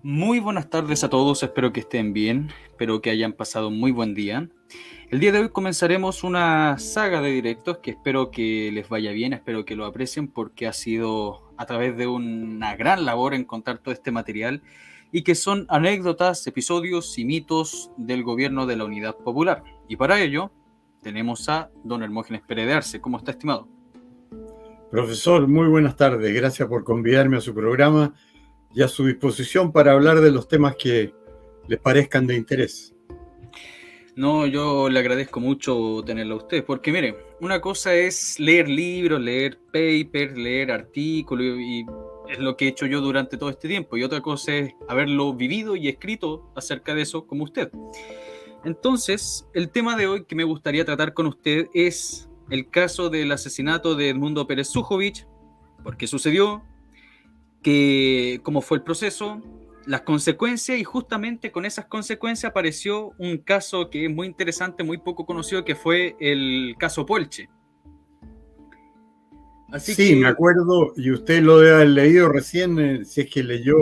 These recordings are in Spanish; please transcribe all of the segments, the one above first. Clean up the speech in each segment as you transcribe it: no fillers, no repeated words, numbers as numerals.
Muy buenas tardes a todos, espero que estén bien, espero que hayan pasado un muy buen día. El día de hoy comenzaremos una saga de directos que espero que les vaya bien, espero que lo aprecien porque ha sido a través de una gran labor encontrar todo este material y que son anécdotas, episodios y mitos del gobierno de la Unidad Popular. Y para ello tenemos a don Hermógenes Pérez de Arce. ¿Cómo está, estimado? Profesor, muy buenas tardes. Gracias por convidarme a su programa y a su disposición para hablar de los temas que les parezcan de interés. No, yo le agradezco mucho tenerlo a usted, porque mire, una cosa es leer libros, leer papers, leer artículos, y es lo que he hecho yo durante todo este tiempo, y otra cosa es haberlo vivido y escrito acerca de eso como usted. Entonces, el tema de hoy que me gustaría tratar con usted es el caso del asesinato de Edmundo Pérez Sujovic, por qué sucedió, cómo fue el proceso, las consecuencias, y justamente con esas consecuencias apareció un caso que es muy interesante, muy poco conocido, que fue el caso Polche. Así Sí, me que, acuerdo, y usted lo debe haber leído recién, si es que leyó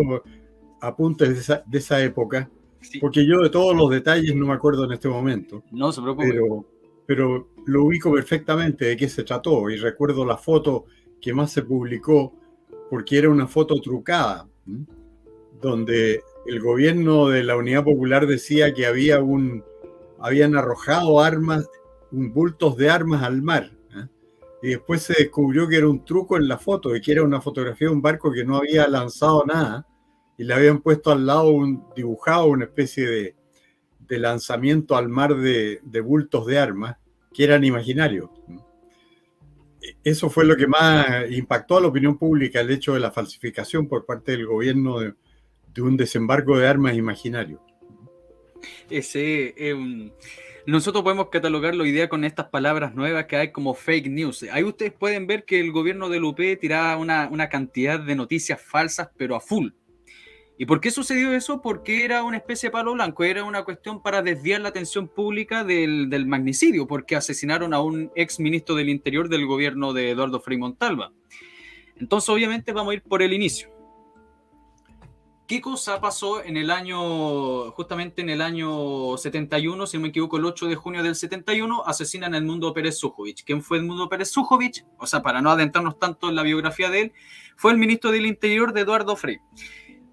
apuntes de esa época, sí, porque yo de todos los detalles no me acuerdo en este momento, no se preocupe. pero lo ubico perfectamente de qué se trató y recuerdo la foto que más se publicó porque era una foto trucada, donde el gobierno de la Unidad Popular decía que habían arrojado armas, bultos de armas al mar. Y después se descubrió que era un truco en la foto, y que era una fotografía de un barco que no había lanzado nada, y le habían puesto al lado dibujado una especie de lanzamiento al mar de bultos de armas que eran imaginarios. Eso fue lo que más impactó a la opinión pública, el hecho de la falsificación por parte del gobierno de un desembarco de armas imaginario. Ese, nosotros podemos catalogar la idea con estas palabras nuevas que hay como fake news. Ahí ustedes pueden ver que el gobierno del UP tiraba una cantidad de noticias falsas, pero a full. ¿Y por qué sucedió eso? Porque era una especie de palo blanco, era una cuestión para desviar la atención pública del magnicidio, porque asesinaron a un ex ministro del Interior del gobierno de Eduardo Frei Montalva. Entonces, obviamente, vamos a ir por el inicio. ¿Qué cosa pasó en el año, justamente en el año 71, si no me equivoco, el 8 de junio del 71, asesinan a Edmundo Pérez Sujovic? ¿Quién fue Edmundo Pérez Sujovic? O sea, para no adentrarnos tanto en la biografía de él, fue el ministro del Interior de Eduardo Frei.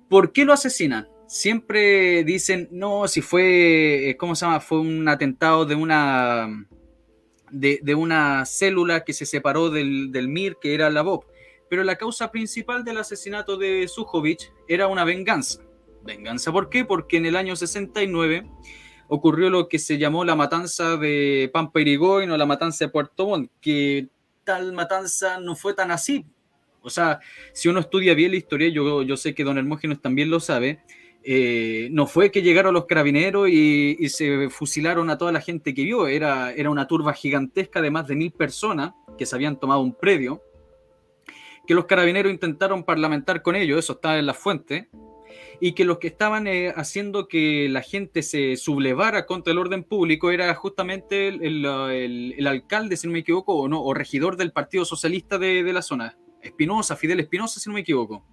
¿Por qué lo asesinan? Siempre dicen, no, si fue, ¿cómo se llama? Fue un atentado de una célula que se separó del MIR, que era la BOP. Pero la causa principal del asesinato de Sujovic era una venganza. ¿Venganza por qué? Porque en el año 69 ocurrió lo que se llamó la matanza de Pampa Irigoyen o la matanza de Puerto Montt, que tal matanza no fue tan así. O sea, si uno estudia bien la historia, yo sé que don Hermógenes también lo sabe, no fue que llegaron los carabineros y se fusilaron a toda la gente que vio, era una turba gigantesca de más de 1000 personas que se habían tomado un predio, que los carabineros intentaron parlamentar con ellos, eso está en las fuentes, y que los que estaban haciendo que la gente se sublevara contra el orden público era justamente el alcalde, si no me equivoco, o no, o regidor del Partido Socialista de la zona, Espinosa, Fidel Espinosa, si no me equivoco.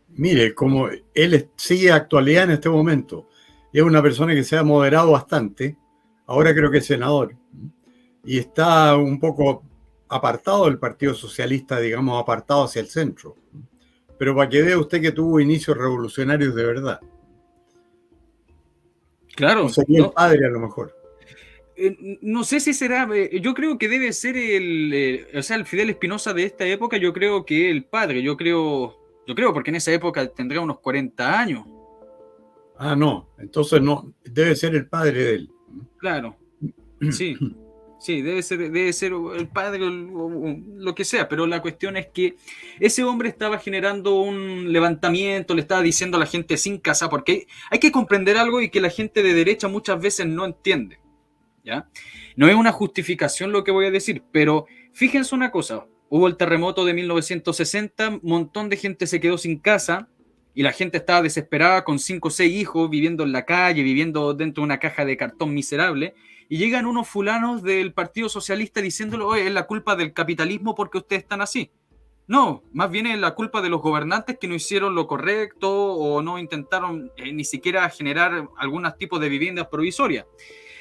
Mire, como él sigue actualidad en este momento, es una persona que se ha moderado bastante, ahora creo que es senador, y está un poco apartado del Partido Socialista, digamos, apartado hacia el centro. Pero para que vea usted que tuvo inicios revolucionarios de verdad. O Claro, sería el no, padre a lo mejor. no sé si será, yo creo que debe ser o sea, el Fidel Espinosa de esta época, yo creo que el padre, yo creo porque en esa época tendría unos 40 años, Ah, no, entonces no, debe ser el padre de él. claro, sí. Sí, debe ser el padre o lo que sea, pero la cuestión es que ese hombre estaba generando un levantamiento, le estaba diciendo a la gente sin casa, porque hay que comprender algo y que la gente de derecha muchas veces no entiende, ¿ya? No es una justificación lo que voy a decir, pero fíjense una cosa, hubo el terremoto de 1960, un montón de gente se quedó sin casa y la gente estaba desesperada con 5 o 6 hijos viviendo en la calle, viviendo dentro de una caja de cartón miserable, y llegan unos fulanos del Partido Socialista diciéndole, oye, es la culpa del capitalismo porque ustedes están así. No, más bien es la culpa de los gobernantes que no hicieron lo correcto o no intentaron ni siquiera generar algún tipo de viviendas provisorias.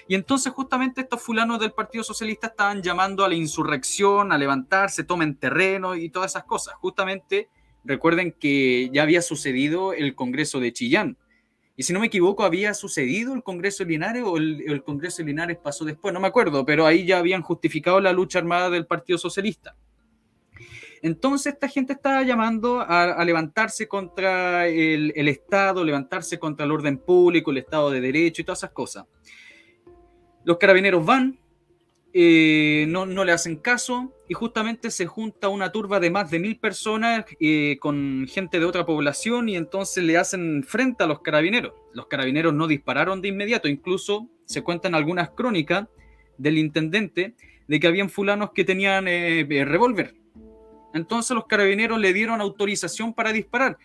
Y entonces justamente estos fulanos del Partido Socialista estaban llamando a la insurrección, a levantarse, tomen terreno y todas esas cosas. Justamente recuerden que ya había sucedido el Congreso de Chillán. Y si no me equivoco, había sucedido el Congreso de Linares o el Congreso de Linares pasó después, no me acuerdo, pero ahí ya habían justificado la lucha armada del Partido Socialista. Entonces esta gente estaba llamando a levantarse contra el Estado, levantarse contra el orden público, el Estado de Derecho y todas esas cosas. Los carabineros van, no le hacen caso y justamente se junta una turba de más de 1000 personas con gente de otra población y entonces le hacen frente a los carabineros. Los carabineros no dispararon de inmediato, incluso se cuentan algunas crónicas del intendente de que habían fulanos que tenían revólver. Entonces los carabineros le dieron autorización para disparar.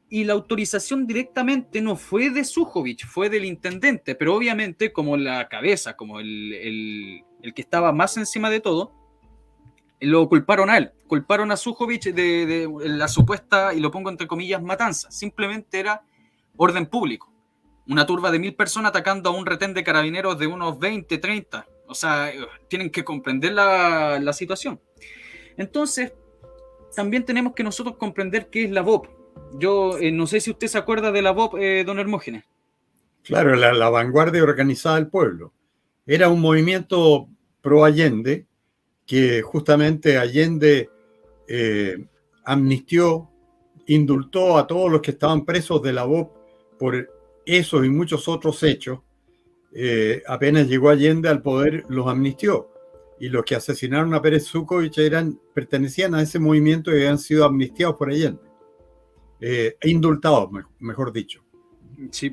Y la autorización directamente no fue de Sujovic, fue del intendente, pero obviamente como la cabeza, como el que estaba más encima de todo, lo culparon a él, culparon a Sujovic de la supuesta, y lo pongo entre comillas, matanza. Simplemente era orden público. Una turba de 1000 personas atacando a un retén de carabineros de unos 20, 30. O sea, tienen que comprender la situación. Entonces, también tenemos que nosotros comprender qué es la BOP. Yo no sé si usted se acuerda de la BOP, don Hermógenes. Claro, la vanguardia organizada del pueblo. Era un movimiento pro Allende que justamente Allende amnistió, indultó a todos los que estaban presos de la BOP por esos y muchos otros hechos. Apenas llegó Allende al poder, los amnistió. Y los que asesinaron a Pérez Sukovich pertenecían a ese movimiento y habían sido amnistiados por Allende. Indultados, mejor dicho. Sí,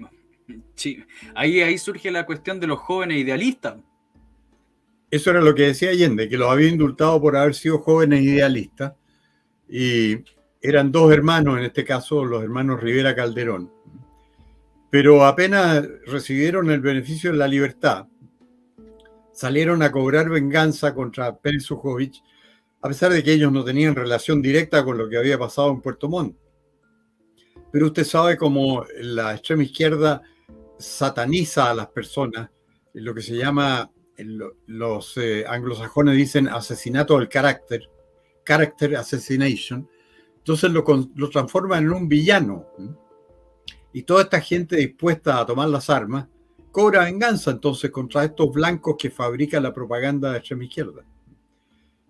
sí. Ahí surge la cuestión de los jóvenes idealistas. Eso era lo que decía Allende, que los había indultado por haber sido jóvenes idealistas. Y eran dos hermanos, en este caso los hermanos Rivera Calderón. Pero apenas recibieron el beneficio de la libertad, salieron a cobrar venganza contra Pérez Sujovic, a pesar de que ellos no tenían relación directa con lo que había pasado en Puerto Montt. Pero usted sabe cómo la extrema izquierda sataniza a las personas, lo que se llama, los anglosajones dicen asesinato del carácter, character assassination. Entonces lo transforman en un villano. Y toda esta gente dispuesta a tomar las armas cobra venganza entonces contra estos blancos que fabrican la propaganda de extrema izquierda.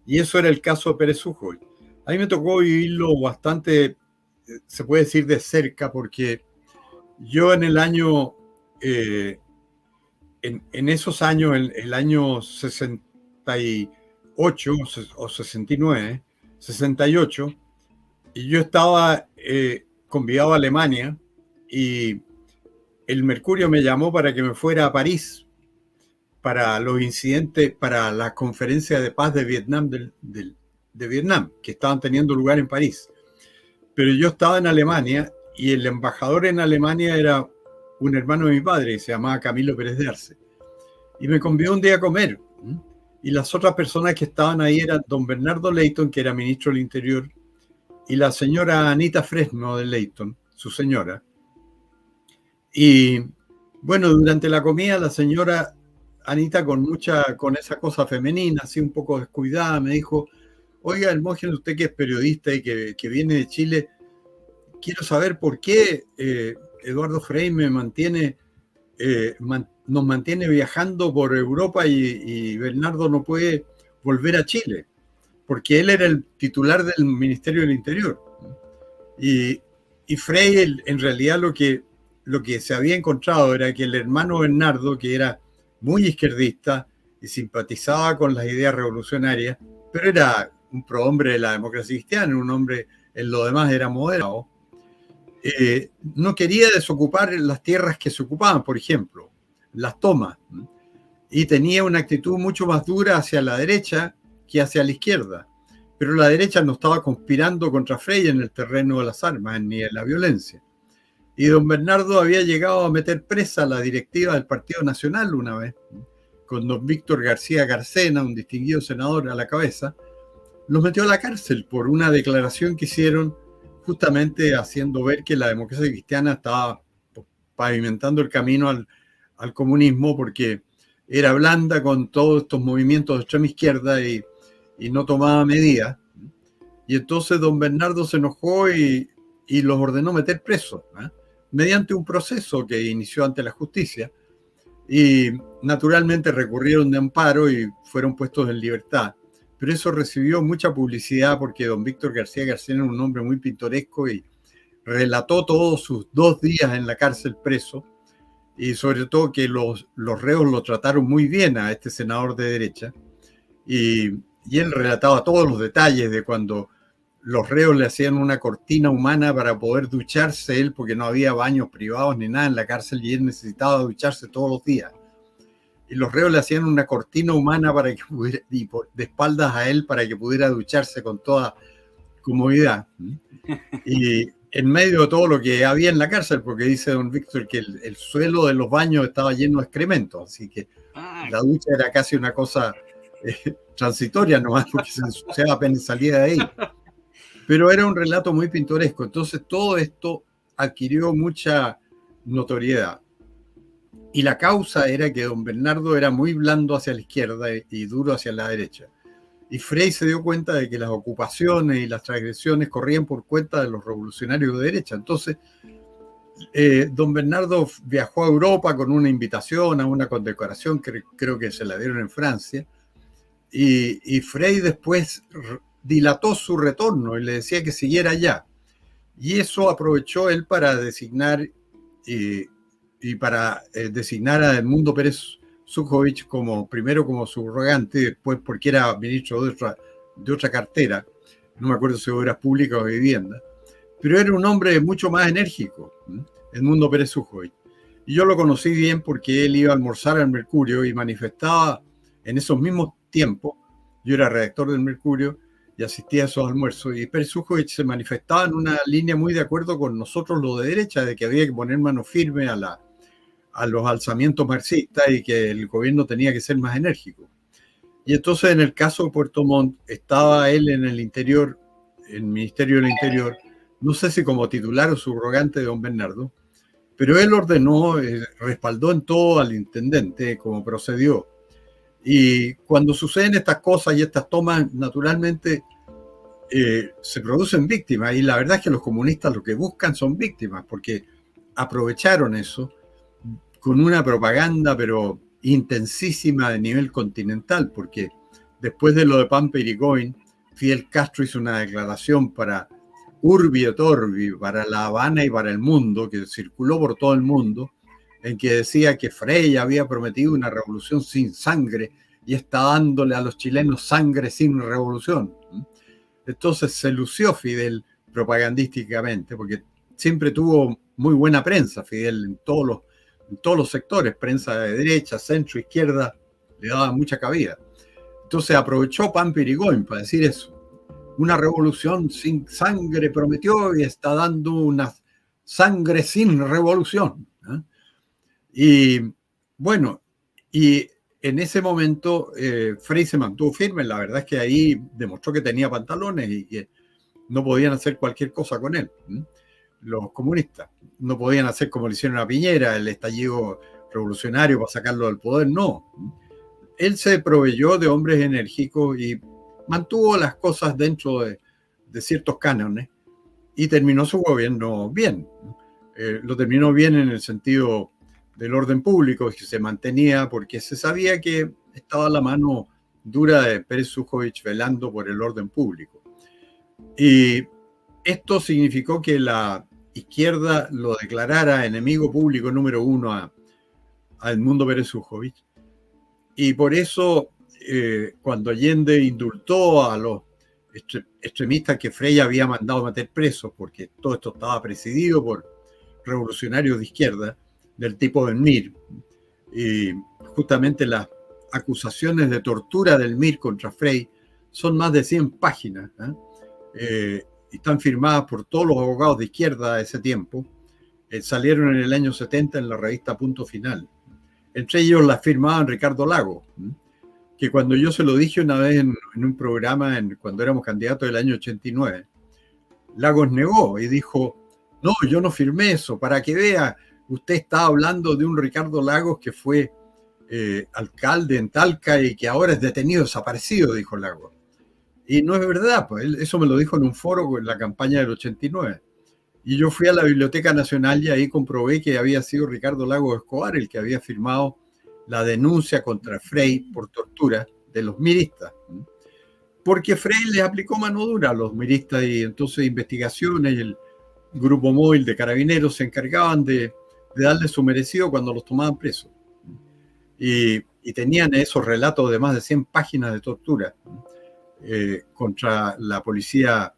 Y eso era el caso de Pérez Sujovic. A mí me tocó vivirlo bastante, se puede decir de cerca, porque yo en el año, en esos años, el año 68 o 69, 68, y yo estaba convidado a Alemania y el Mercurio me llamó para que me fuera a París para los incidentes, para la conferencia de paz de Vietnam, de Vietnam, que estaban teniendo lugar en París. Pero yo estaba en Alemania y el embajador en Alemania era un hermano de mi padre, se llamaba Camilo Pérez de Arce. Y me convidó un día a comer. Y las otras personas que estaban ahí eran don Bernardo Leyton, que era ministro del Interior, y la señora Anita Fresno de Leyton, su señora. Y bueno, durante la comida la señora Anita con esa cosa femenina, así un poco descuidada, me dijo: oiga, Hermógenes, usted que es periodista y que viene de Chile, quiero saber por qué Eduardo Frei nos mantiene viajando por Europa y Bernardo no puede volver a Chile, porque él era el titular del Ministerio del Interior. Y Frei, en realidad, lo que se había encontrado era que el hermano Bernardo, que era muy izquierdista y simpatizaba con las ideas revolucionarias, pero era un prohombre de la democracia cristiana, un hombre en lo demás era moderado, no quería desocupar las tierras que se ocupaban, por ejemplo, las tomas, y tenía una actitud mucho más dura hacia la derecha que hacia la izquierda. Pero la derecha no estaba conspirando contra Frei en el terreno de las armas ni de la violencia. Y don Bernardo había llegado a meter presa a la directiva del Partido Nacional una vez, con don Víctor García Garcena, un distinguido senador a la cabeza. los metió a la cárcel por una declaración que hicieron justamente haciendo ver que la democracia cristiana estaba pavimentando el camino al comunismo porque era blanda con todos estos movimientos de extrema izquierda y no tomaba medidas. Y entonces don Bernardo se enojó y los ordenó meter presos, mediante un proceso que inició ante la justicia. Y naturalmente recurrieron de amparo y fueron puestos en libertad. Pero eso recibió mucha publicidad porque don Víctor García García era un hombre muy pintoresco y relató todos sus 2 días en la cárcel preso, y sobre todo que los reos lo trataron muy bien a este senador de derecha, y él relataba todos los detalles de cuando los reos le hacían una cortina humana para poder ducharse él, porque no había baños privados ni nada en la cárcel y él necesitaba ducharse todos los días. Y los reos le hacían una cortina humana para que pudiera, de espaldas a él, para que pudiera ducharse con toda comodidad. Y en medio de todo lo que había en la cárcel, porque dice don Víctor que el suelo de los baños estaba lleno de excrementos, así que la ducha era casi una cosa transitoria nomás, porque se ensuciaba apenas salía de ahí. Pero era un relato muy pintoresco. Entonces todo esto adquirió mucha notoriedad. Y la causa era que don Bernardo era muy blando hacia la izquierda y duro hacia la derecha. Y Frei se dio cuenta de que las ocupaciones y las transgresiones corrían por cuenta de los revolucionarios de derecha. Entonces, don Bernardo viajó a Europa con una invitación a una condecoración que creo que se la dieron en Francia. Y Frei después dilató su retorno y le decía que siguiera allá. Y eso aprovechó él para designar designar a Edmundo Pérez Sujovic primero como subrogante, después porque era ministro de otra cartera, no me acuerdo si Obras Públicas o Vivienda, pero era un hombre mucho más enérgico, Edmundo Pérez Sujovic. Y yo lo conocí bien porque él iba a almorzar al Mercurio y manifestaba en esos mismos tiempos. Yo era redactor del Mercurio y asistía a esos almuerzos, y Pérez Sujovic se manifestaba en una línea muy de acuerdo con nosotros los de derecha, de que había que poner mano firme a los alzamientos marxistas y que el gobierno tenía que ser más enérgico. Y entonces en el caso de Puerto Montt estaba él en el interior, en el Ministerio del Interior, no sé si como titular o subrogante de don Bernardo, pero él ordenó, respaldó en todo al intendente como procedió. Y cuando suceden estas cosas y estas tomas, naturalmente se producen víctimas, y la verdad es que los comunistas lo que buscan son víctimas, porque aprovecharon eso con una propaganda pero intensísima de nivel continental, porque después de lo de Pampa Irigoyen, Fidel Castro hizo una declaración para Urbi et Orbi, para La Habana y para el mundo, que circuló por todo el mundo, en que decía que Frei había prometido una revolución sin sangre y está dándole a los chilenos sangre sin revolución. Entonces se lució Fidel propagandísticamente, porque siempre tuvo muy buena prensa Fidel en todos los sectores, prensa de derecha, centro, izquierda, le daba mucha cabida. Entonces aprovechó Pampa Irigoyen para decir eso. Una revolución sin sangre prometió y está dando una sangre sin revolución. Y bueno, y en ese momento Frei se mantuvo firme. La verdad es que ahí demostró que tenía pantalones y que no podían hacer cualquier cosa con él. Los comunistas no podían hacer como le hicieron a Piñera, el estallido revolucionario para sacarlo del poder, no. Él se proveyó de hombres enérgicos y mantuvo las cosas dentro de ciertos cánones y terminó su gobierno bien. Lo terminó bien en el sentido del orden público, que se mantenía porque se sabía que estaba la mano dura de Pérez Sujovic velando por el orden público. Y esto significó que la izquierda lo declarara enemigo público número 1 a Edmundo Pérez Sujovic. Y por eso, cuando Allende indultó a los extremistas que Frei había mandado meter presos, porque todo esto estaba presidido por revolucionarios de izquierda, del tipo del MIR, y justamente las acusaciones de tortura del MIR contra Frei son más de 100 páginas, están firmadas por todos los abogados de izquierda de ese tiempo, salieron en el año 70 en la revista Punto Final. Entre ellos las firmaban Ricardo Lago. que cuando yo se lo dije una vez en un programa, cuando éramos candidatos del año 89, Lagos negó y dijo, no, yo no firmé eso, para que vea, usted está hablando de un Ricardo Lagos que fue alcalde en Talca y que ahora es detenido, desaparecido, dijo Lagos. Y no es verdad, pues eso me lo dijo en un foro en la campaña del 89. Y yo fui a la Biblioteca Nacional y ahí comprobé que había sido Ricardo Lagos Escobar el que había firmado la denuncia contra Frei por tortura de los miristas. Porque Frei les aplicó mano dura a los miristas y entonces investigaciones y el grupo móvil de carabineros se encargaban de darle su merecido cuando los tomaban presos. Y tenían esos relatos de más de 100 páginas de tortura contra la policía.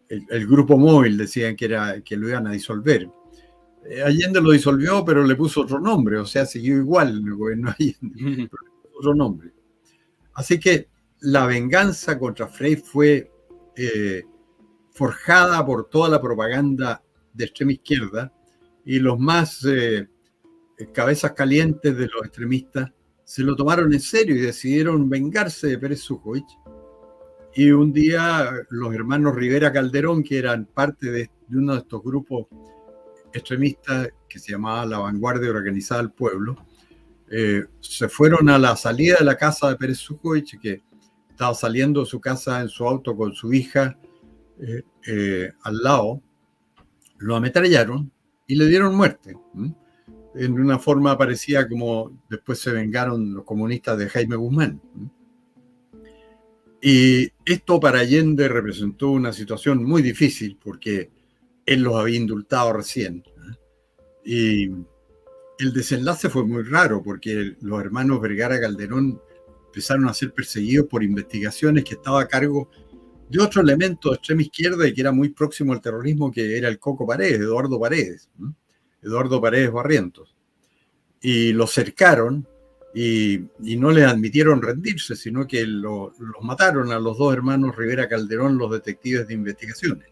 El grupo móvil decían que lo iban a disolver. Allende lo disolvió, pero le puso otro nombre, o sea, siguió igual el gobierno Allende, pero le puso otro nombre. Así que la venganza contra Frei fue forjada por toda la propaganda de extrema izquierda y los más cabezas calientes de los extremistas se lo tomaron en serio y decidieron vengarse de Pérez Sujovic. Y un día los hermanos Rivera Calderón, que eran parte de uno de estos grupos extremistas que se llamaba la Vanguardia Organizada del Pueblo, se fueron a la salida de la casa de Pérez Sujovic, que estaba saliendo de su casa en su auto con su hija al lado, lo ametrallaron y le dieron muerte. En una forma parecida como después se vengaron los comunistas de Jaime Guzmán. Y esto para Allende representó una situación muy difícil porque él los había indultado recién. Y el desenlace fue muy raro porque los hermanos Vergara Calderón empezaron a ser perseguidos por investigaciones que estaba a cargo de otro elemento de extrema izquierda y que era muy próximo al terrorismo, que era el Coco Paredes, Eduardo Paredes Barrientos. Y los cercaron y no les admitieron rendirse, sino que los mataron a los dos hermanos Rivera Calderón, los detectives de investigaciones.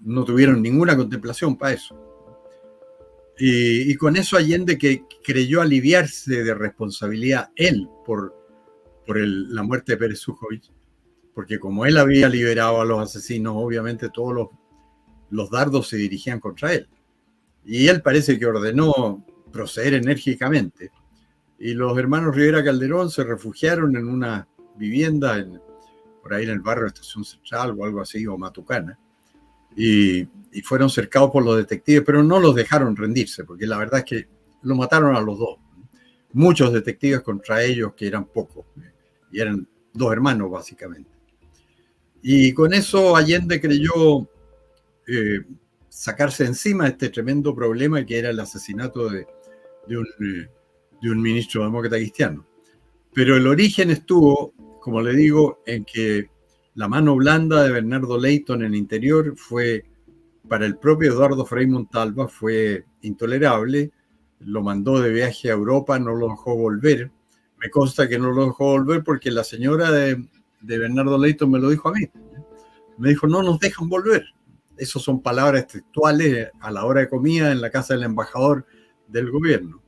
No tuvieron ninguna contemplación para eso. Y con eso Allende, que creyó aliviarse de responsabilidad él por la muerte de Pérez Sujovic, porque como él había liberado a los asesinos, obviamente todos los dardos se dirigían contra él. Y él parece que ordenó proceder enérgicamente. Y los hermanos Rivera Calderón se refugiaron en una vivienda por ahí en el barrio de Estación Central o algo así, o Matucana. Y fueron cercados por los detectives, pero no los dejaron rendirse, porque la verdad es que lo mataron a los dos. Muchos detectives contra ellos, que eran pocos, y eran dos hermanos básicamente. Y con eso Allende creyó sacarse encima este tremendo problema que era el asesinato de un ministro demócrata cristiano. Pero el origen estuvo, como le digo, en que la mano blanda de Bernardo Leyton en el interior fue, para el propio Eduardo Frei Montalva, fue intolerable. Lo mandó de viaje a Europa, no lo dejó volver. Me consta que no lo dejó volver porque la señora de Bernardo Leyton me lo dijo a mí. Me dijo, no nos dejan volver. Esas son palabras textuales a la hora de comida en la casa del embajador del gobierno,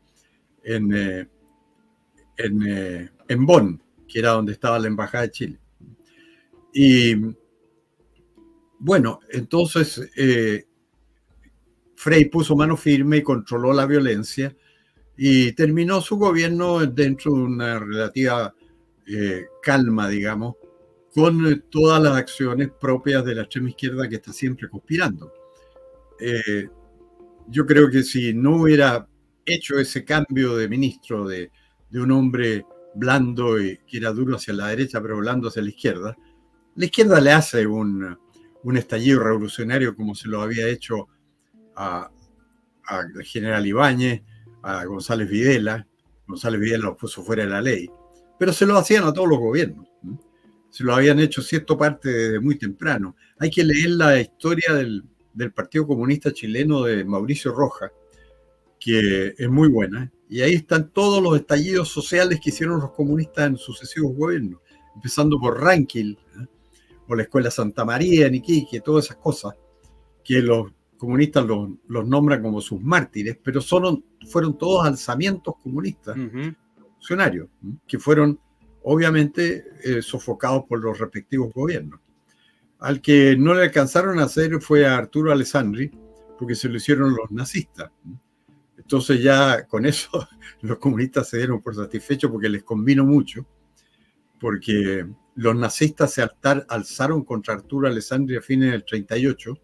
en Bonn, que era donde estaba la embajada de Chile. Y bueno, entonces Frei puso mano firme y controló la violencia y terminó su gobierno dentro de una relativa calma, digamos, con todas las acciones propias de la extrema izquierda que está siempre conspirando. Yo creo que si no hubiera hecho ese cambio de ministro de un hombre blando y que era duro hacia la derecha pero blando hacia la izquierda le hace un estallido revolucionario como se lo había hecho al general Ibáñez, a González Videla. González Videla lo puso fuera de la ley, pero se lo hacían a todos los gobiernos. Se lo habían hecho cierto parte desde muy temprano. Hay que leer la historia del Partido Comunista Chileno de Mauricio Rojas, que es muy buena, y ahí están todos los estallidos sociales que hicieron los comunistas en sucesivos gobiernos, empezando por Rankin, o la Escuela Santa María en Iquique, todas esas cosas, que los comunistas los nombran como sus mártires, pero fueron todos alzamientos comunistas, revolucionarios, que fueron obviamente sofocados por los respectivos gobiernos. Al que no le alcanzaron a hacer fue a Arturo Alessandri, porque se lo hicieron los nazistas. Entonces ya con eso los comunistas se dieron por satisfechos porque les convino mucho, porque los nazistas se alzaron contra Arturo Alessandri a fines del 38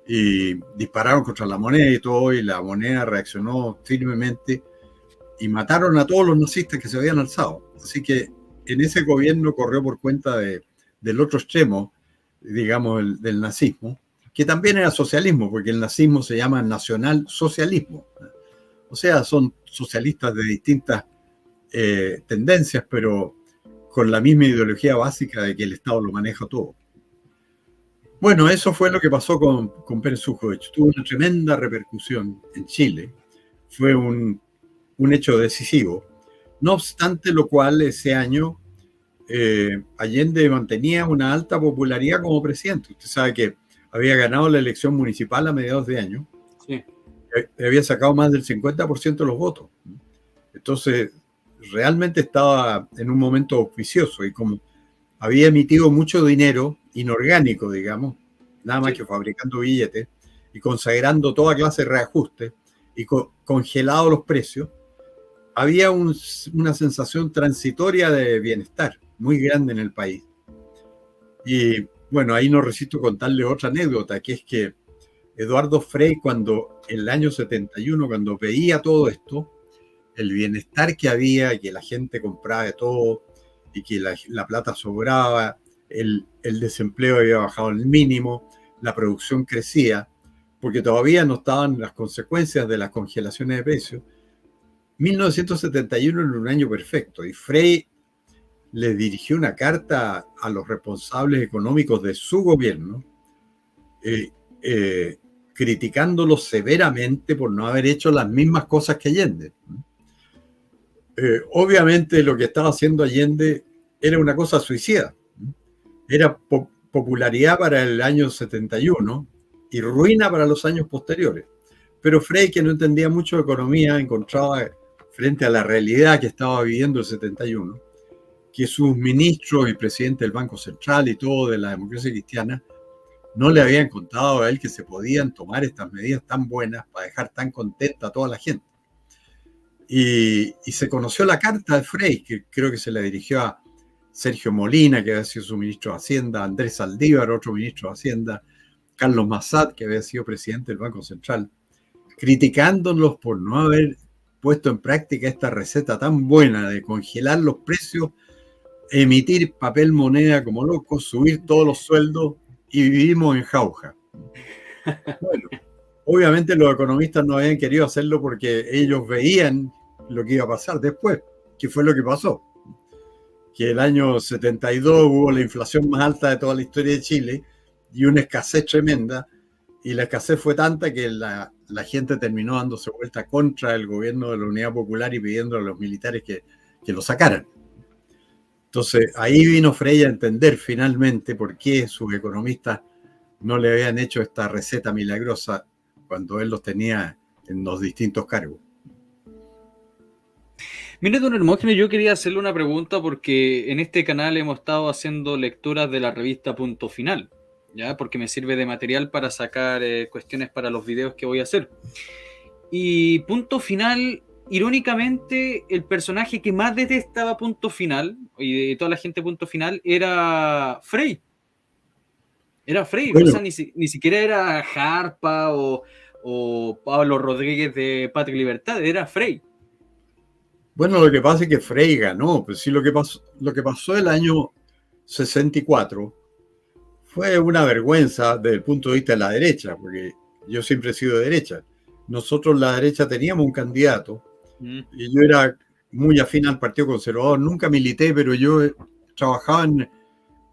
y dispararon contra la moneda y todo, y la moneda reaccionó firmemente y mataron a todos los nazistas que se habían alzado. Así que en ese gobierno corrió por cuenta del otro extremo, digamos, del nazismo, que también era socialismo, porque el nazismo se llama nacionalsocialismo. O sea, son socialistas de distintas tendencias, pero con la misma ideología básica de que el Estado lo maneja todo. Bueno, eso fue lo que pasó con Pérez Sujovic. Tuvo una tremenda repercusión en Chile. Fue un hecho decisivo. No obstante lo cual, ese año Allende mantenía una alta popularidad como presidente. Usted sabe que había ganado la elección municipal a mediados de año. Sí. Había sacado más del 50% de los votos. Entonces, realmente estaba en un momento auspicioso, y como había emitido mucho dinero inorgánico, digamos, nada más que fabricando billetes y consagrando toda clase de reajustes y congelado los precios, había una sensación transitoria de bienestar muy grande en el país. Y bueno, ahí no resisto contarle otra anécdota, que es que Eduardo Frei, cuando en el año 71, cuando veía todo esto, el bienestar que había, que la gente compraba de todo y que la plata sobraba, el desempleo había bajado al mínimo, la producción crecía, porque todavía no estaban las consecuencias de las congelaciones de precios. 1971 era un año perfecto, y Frei le dirigió una carta a los responsables económicos de su gobierno, criticándolos severamente por no haber hecho las mismas cosas que Allende. Obviamente lo que estaba haciendo Allende era una cosa suicida. Era popularidad para el año 71 y ruina para los años posteriores. Pero Frei, que no entendía mucho de economía, encontraba frente a la realidad que estaba viviendo el 71, que sus ministros y presidente del Banco Central y todo de la democracia cristiana no le habían contado a él que se podían tomar estas medidas tan buenas para dejar tan contenta a toda la gente. Y se conoció la carta de Frei, que creo que se la dirigió a Sergio Molina, que había sido su ministro de Hacienda, Andrés Saldívar, otro ministro de Hacienda, Carlos Massad, que había sido presidente del Banco Central, criticándolos por no haber puesto en práctica esta receta tan buena de congelar los precios, emitir papel moneda como locos, subir todos los sueldos, y vivimos en jauja. Bueno, obviamente los economistas no habían querido hacerlo porque ellos veían lo que iba a pasar después, que fue lo que pasó. Que el año 72 hubo la inflación más alta de toda la historia de Chile y una escasez tremenda, y la escasez fue tanta que la gente terminó dándose vuelta contra el gobierno de la Unidad Popular y pidiendo a los militares que lo sacaran. Entonces ahí vino Frei a entender finalmente por qué sus economistas no le habían hecho esta receta milagrosa cuando él los tenía en los distintos cargos. Mire, don Hermógenes, yo quería hacerle una pregunta porque en este canal hemos estado haciendo lecturas de la revista Punto Final, ¿ya? Porque me sirve de material para sacar cuestiones para los videos que voy a hacer. Y Punto Final, irónicamente, el personaje que más detestaba Punto Final, y de toda la gente Punto Final, era Frei. Era Frei, bueno. O sea, ni siquiera era Jarpa o Pablo Rodríguez de Patria y Libertad, era Frei. Bueno, lo que pasa es que Frei ganó, pues sí, lo que pasó el año 64 fue una vergüenza desde el punto de vista de la derecha, porque yo siempre he sido de derecha. Nosotros la derecha teníamos un candidato y yo era muy afín al Partido Conservador, nunca milité, pero yo trabajaba en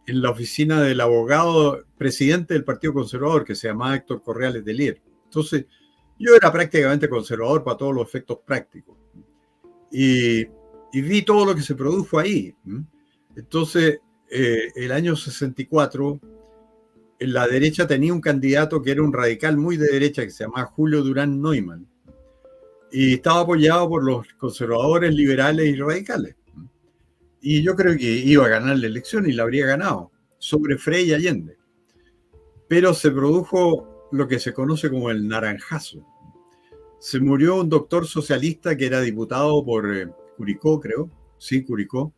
la oficina del abogado presidente del Partido Conservador, que se llamaba Héctor Correa Letelier. Entonces, yo era prácticamente conservador para todos los efectos prácticos. Y vi todo lo que se produjo ahí. Entonces, el año 64, la derecha tenía un candidato que era un radical muy de derecha, que se llamaba Julio Durán Neumann. y estaba apoyado por los conservadores, liberales y radicales. Y yo creo que iba a ganar la elección y la habría ganado sobre Frei y Allende. Pero se produjo lo que se conoce como el naranjazo. Se murió un doctor socialista que era diputado por Curicó, creo. Sí, Curicó.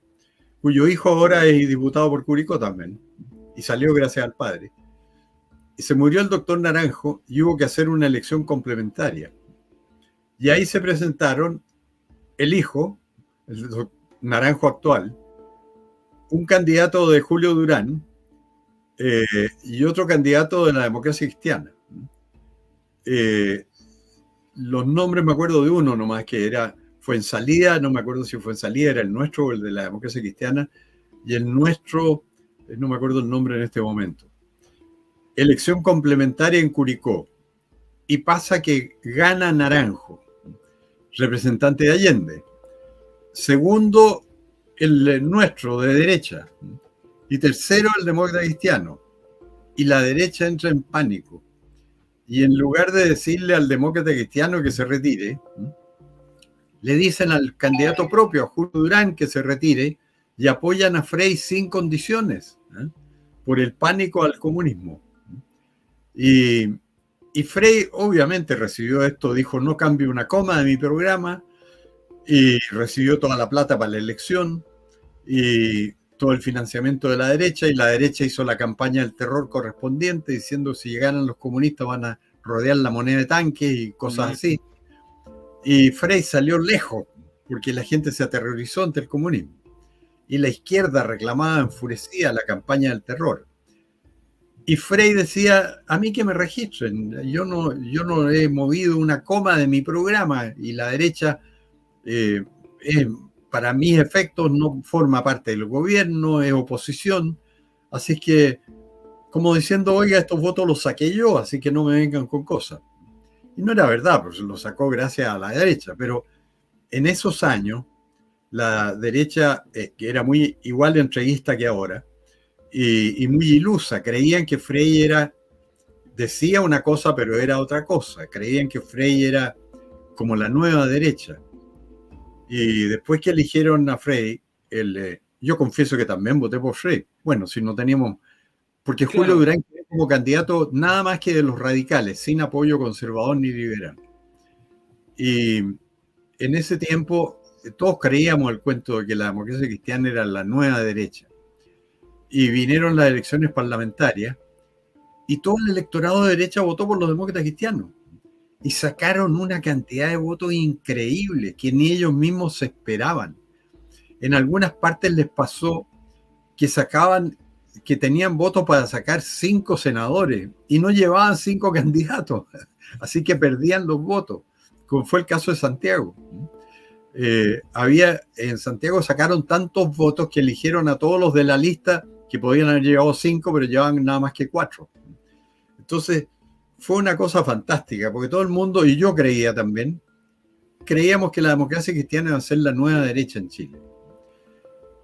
Cuyo hijo ahora es diputado por Curicó también. Y salió gracias al padre. Y se murió el doctor Naranjo y hubo que hacer una elección complementaria. Y ahí se presentaron el hijo, el Naranjo actual, un candidato de Julio Durán y otro candidato de la democracia cristiana. Los nombres me acuerdo de uno nomás, que era Fuenzalida, no me acuerdo si Fuenzalida era el nuestro o el de la democracia cristiana, y el nuestro, no me acuerdo el nombre en este momento. Elección complementaria en Curicó, y pasa que gana Naranjo, representante de Allende. Segundo, el nuestro, de derecha. Y tercero, el demócrata cristiano. Y la derecha entra en pánico. Y en lugar de decirle al demócrata cristiano que se retire, le dicen al candidato propio, a Julio Durán, que se retire, y apoyan a Frei sin condiciones, por el pánico al comunismo. Y Frei obviamente recibió esto, dijo, no cambio una coma de mi programa, y recibió toda la plata para la elección, y todo el financiamiento de la derecha, y la derecha hizo la campaña del terror correspondiente, diciendo si llegaran los comunistas van a rodear la moneda de tanques y cosas así. Y Frei salió lejos, porque la gente se aterrorizó ante el comunismo. Y la izquierda reclamaba enfurecida la campaña del terror. Y Frei decía, a mí que me registren, yo no he movido una coma de mi programa, y la derecha, para mis efectos, no forma parte del gobierno, es oposición, así que, como diciendo, oiga, estos votos los saqué yo, así que no me vengan con cosas. Y no era verdad, pues lo sacó gracias a la derecha, pero en esos años, la derecha, que era muy igual de entreguista que ahora, y muy ilusa, creían que Frei decía una cosa, pero era otra cosa, creían que Frei era como la nueva derecha. Y después que eligieron a Frei, yo confieso que también voté por Frei. Bueno, si no teníamos, porque Claro. Julio Durán quedó como candidato nada más que de los radicales, sin apoyo conservador ni liberal. Y en ese tiempo todos creíamos el cuento de que la democracia cristiana era la nueva derecha. Y vinieron las elecciones parlamentarias y todo el electorado de derecha votó por los demócratas cristianos. Y sacaron una cantidad de votos increíbles que ni ellos mismos se esperaban. En algunas partes les pasó que tenían votos para sacar 5 senadores y no llevaban 5 candidatos, así que perdían los votos, como fue el caso de Santiago. En Santiago sacaron tantos votos que eligieron a todos los de la lista que podían haber llevado 5, pero llevaban nada más que 4. Entonces, fue una cosa fantástica, porque todo el mundo, y yo creía también, creíamos que la democracia cristiana iba a ser la nueva derecha en Chile.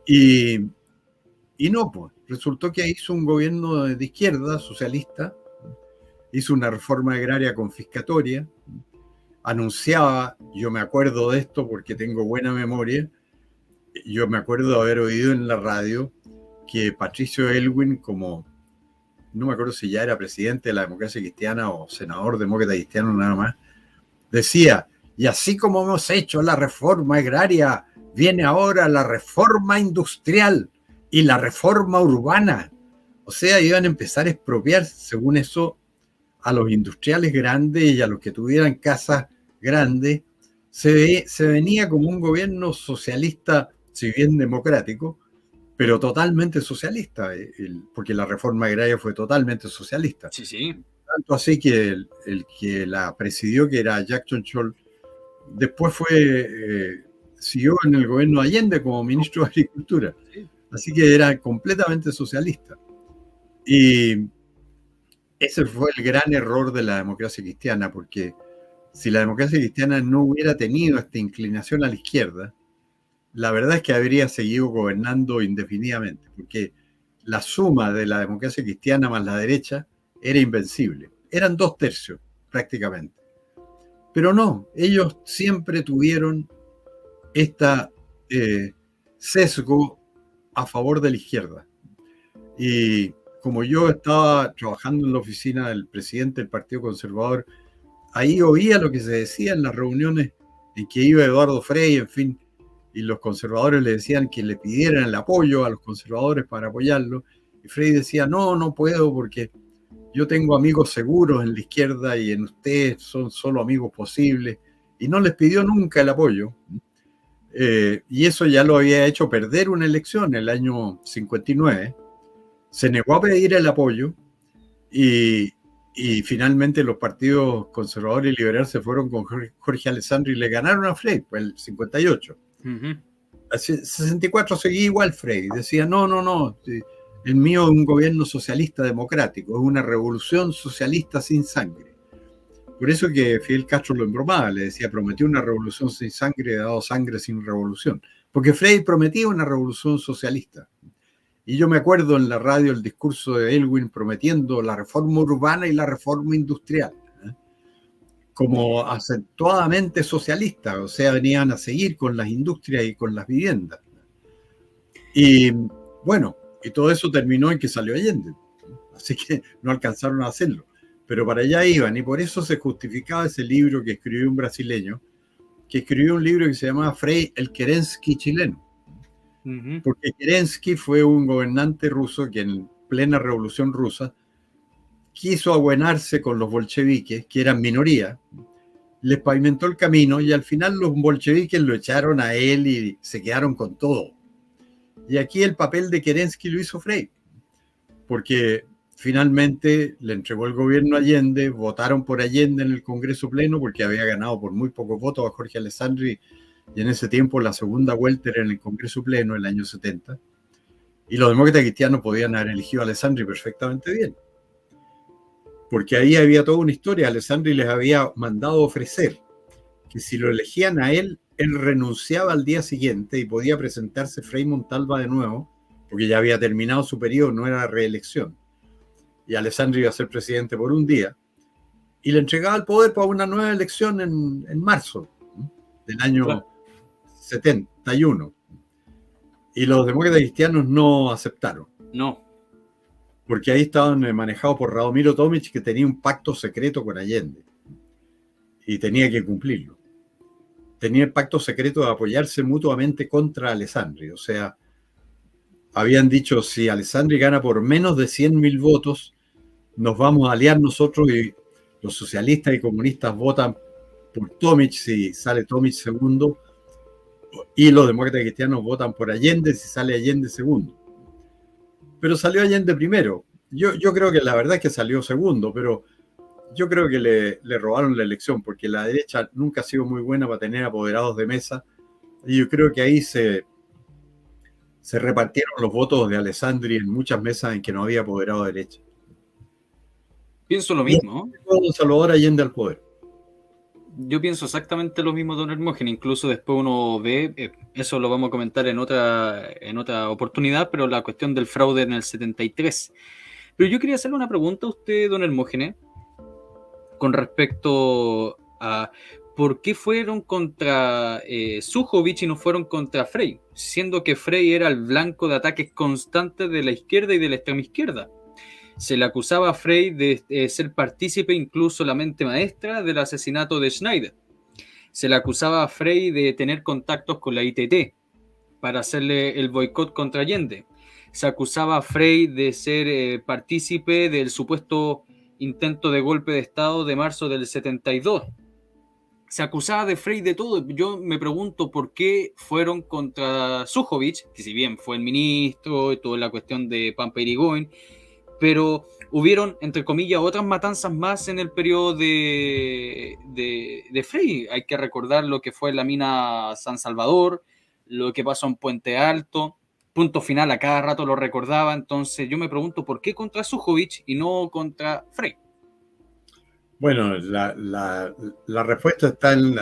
Y no, pues, resultó que hizo un gobierno de izquierda, socialista, hizo una reforma agraria confiscatoria, anunciaba, yo me acuerdo de esto porque tengo buena memoria, yo me acuerdo de haber oído en la radio que Patricio Aylwin, como no me acuerdo si ya era presidente de la democracia cristiana o senador demócrata cristiano nada más, decía, y así como hemos hecho la reforma agraria, viene ahora la reforma industrial y la reforma urbana. O sea, iban a empezar a expropiar, según eso, a los industriales grandes y a los que tuvieran casas grandes. Se venía como un gobierno socialista, si bien democrático, pero totalmente socialista, porque la reforma agraria fue totalmente socialista. Sí, sí. Tanto así que el que la presidió, que era Jackson Scholl, después siguió en el gobierno de Allende como ministro de Agricultura. Así que era completamente socialista. Y ese fue el gran error de la democracia cristiana, porque si la democracia cristiana no hubiera tenido esta inclinación a la izquierda, la verdad es que habría seguido gobernando indefinidamente, porque la suma de la democracia cristiana más la derecha era invencible. Eran 2/3 prácticamente. Pero no, ellos siempre tuvieron esta sesgo a favor de la izquierda. Y como yo estaba trabajando en la oficina del presidente del Partido Conservador, ahí oía lo que se decía en las reuniones en que iba Eduardo Frei, en fin, y los conservadores le decían que le pidieran el apoyo a los conservadores para apoyarlo, y Frei decía, no, no puedo porque yo tengo amigos seguros en la izquierda y en ustedes son solo amigos posibles, y no les pidió nunca el apoyo. Y eso ya lo había hecho perder una elección en el año 59. Se negó a pedir el apoyo y finalmente los partidos conservadores y liberales se fueron con Jorge Alessandri y le ganaron a Frei, pues el 58. Uh-huh. El 64 seguía igual Frei, decía no, el mío es un gobierno socialista democrático, es una revolución socialista sin sangre. Por eso que Fidel Castro lo embromaba, le decía, prometió una revolución sin sangre, ha dado sangre sin revolución. Porque Frei prometía una revolución socialista. Y yo me acuerdo en la radio el discurso de Elwin prometiendo la reforma urbana y la reforma industrial, como acentuadamente socialista, o sea, venían a seguir con las industrias y con las viviendas. Y bueno, y todo eso terminó en que salió Allende, así que no alcanzaron a hacerlo, pero para allá iban, y por eso se justificaba ese libro que escribió un brasileño, que escribió un libro que se llamaba Frei, el Kerensky chileno. Porque Kerensky fue un gobernante ruso que en plena revolución rusa quiso abuenarse con los bolcheviques, que eran minoría, les pavimentó el camino y al final los bolcheviques lo echaron a él y se quedaron con todo. Y aquí el papel de Kerensky lo hizo Frei, porque finalmente le entregó el gobierno a Allende, votaron por Allende en el Congreso Pleno porque había ganado por muy pocos votos a Jorge Alessandri. Y en ese tiempo la segunda vuelta era en el Congreso Pleno, el año 70, y los demócratas cristianos podían haber elegido a Alessandri perfectamente bien, porque ahí había toda una historia. Alessandri les había mandado ofrecer que si lo elegían a él renunciaba al día siguiente y podía presentarse Frei Montalva de nuevo, porque ya había terminado su periodo, no era reelección, y Alessandri iba a ser presidente por un día, y le entregaba el poder para una nueva elección en marzo del año 71. Y los demócratas cristianos no aceptaron. No. Porque ahí estaban manejados por Radomiro Tomic, que tenía un pacto secreto con Allende. Y tenía que cumplirlo. Tenía el pacto secreto de apoyarse mutuamente contra Alessandri. O sea, habían dicho, si Alessandri gana por menos de 100.000 votos, nos vamos a aliar nosotros y los socialistas y comunistas votan por Tomic si sale Tomic segundo, y los demócratas cristianos votan por Allende si sale Allende segundo. Pero salió Allende primero. Yo creo que la verdad es que salió segundo, pero yo creo que le robaron la elección, porque la derecha nunca ha sido muy buena para tener apoderados de mesa, y yo creo que ahí se repartieron los votos de Alessandri en muchas mesas en que no había apoderado de derecha. Pienso lo mismo. Salvador Allende al poder. Yo pienso exactamente lo mismo, don Hermógenes. Incluso después uno ve, eso lo vamos a comentar en otra oportunidad, pero la cuestión del fraude en el 73. Pero yo quería hacerle una pregunta a usted, don Hermógenes, con respecto a por qué fueron contra Sujovic y no fueron contra Frei, siendo que Frei era el blanco de ataques constantes de la izquierda y de la extrema izquierda. Se le acusaba a Frei de ser partícipe, incluso la mente maestra, del asesinato de Schneider. Se le acusaba a Frei de tener contactos con la ITT para hacerle el boicot contra Allende. Se acusaba a Frei de ser partícipe del supuesto intento de golpe de Estado de marzo del 72. Se acusaba de Frei de todo. Yo me pregunto por qué fueron contra Sujovic, que si bien fue el ministro y toda la cuestión de Pampa Irigoyen, pero hubieron, entre comillas, otras matanzas más en el periodo de Frei. Hay que recordar lo que fue la mina San Salvador, lo que pasó en Puente Alto, Punto Final a cada rato lo recordaba. Entonces yo me pregunto por qué contra Sujovic y no contra Frei. Bueno, la respuesta está en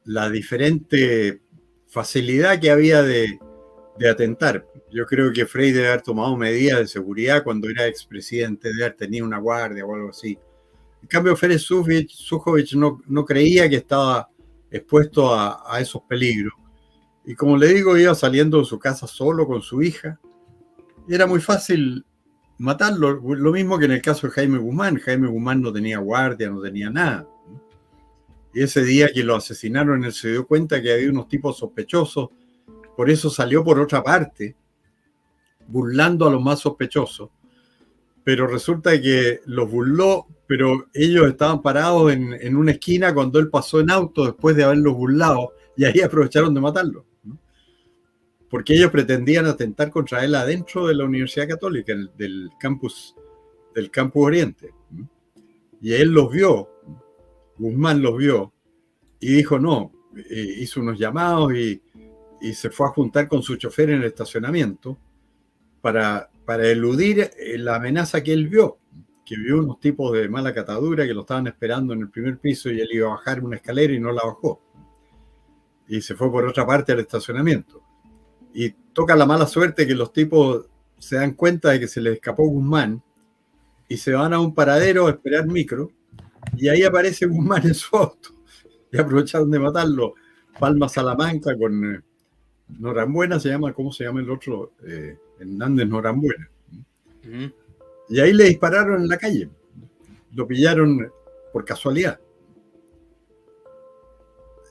la diferente facilidad que había de atentar. Yo creo que Frei debe haber tomado medidas de seguridad cuando era expresidente, debe haber tenido una guardia o algo así. En cambio, Ferenc Sujovic no creía que estaba expuesto a esos peligros. Y como le digo, iba saliendo de su casa solo con su hija. Y era muy fácil matarlo. Lo mismo que en el caso de Jaime Guzmán. Jaime Guzmán no tenía guardia, no tenía nada. Y ese día que lo asesinaron, él se dio cuenta que había unos tipos sospechosos. Por eso salió por otra parte, burlando a los más sospechosos. Pero resulta que los burló, pero ellos estaban parados en una esquina cuando él pasó en auto después de haberlos burlado, y ahí aprovecharon de matarlo, ¿no? Porque ellos pretendían atentar contra él adentro de la Universidad Católica, del campus Oriente. ¿No? Y él los vio, Guzmán los vio, y dijo no, hizo unos llamados y se fue a juntar con su chofer en el estacionamiento para eludir la amenaza que él vio, que vio unos tipos de mala catadura que lo estaban esperando en el primer piso y él iba a bajar una escalera y no la bajó. Y se fue por otra parte al estacionamiento. Y toca la mala suerte que los tipos se dan cuenta de que se les escapó Guzmán y se van a un paradero a esperar micro y ahí aparece Guzmán en su auto y aprovecharon de matarlo. Palma Salamanca con Norambuena se llama, ¿cómo se llama el otro? Hernández Norambuena. Uh-huh. Y ahí le dispararon en la calle. Lo pillaron por casualidad.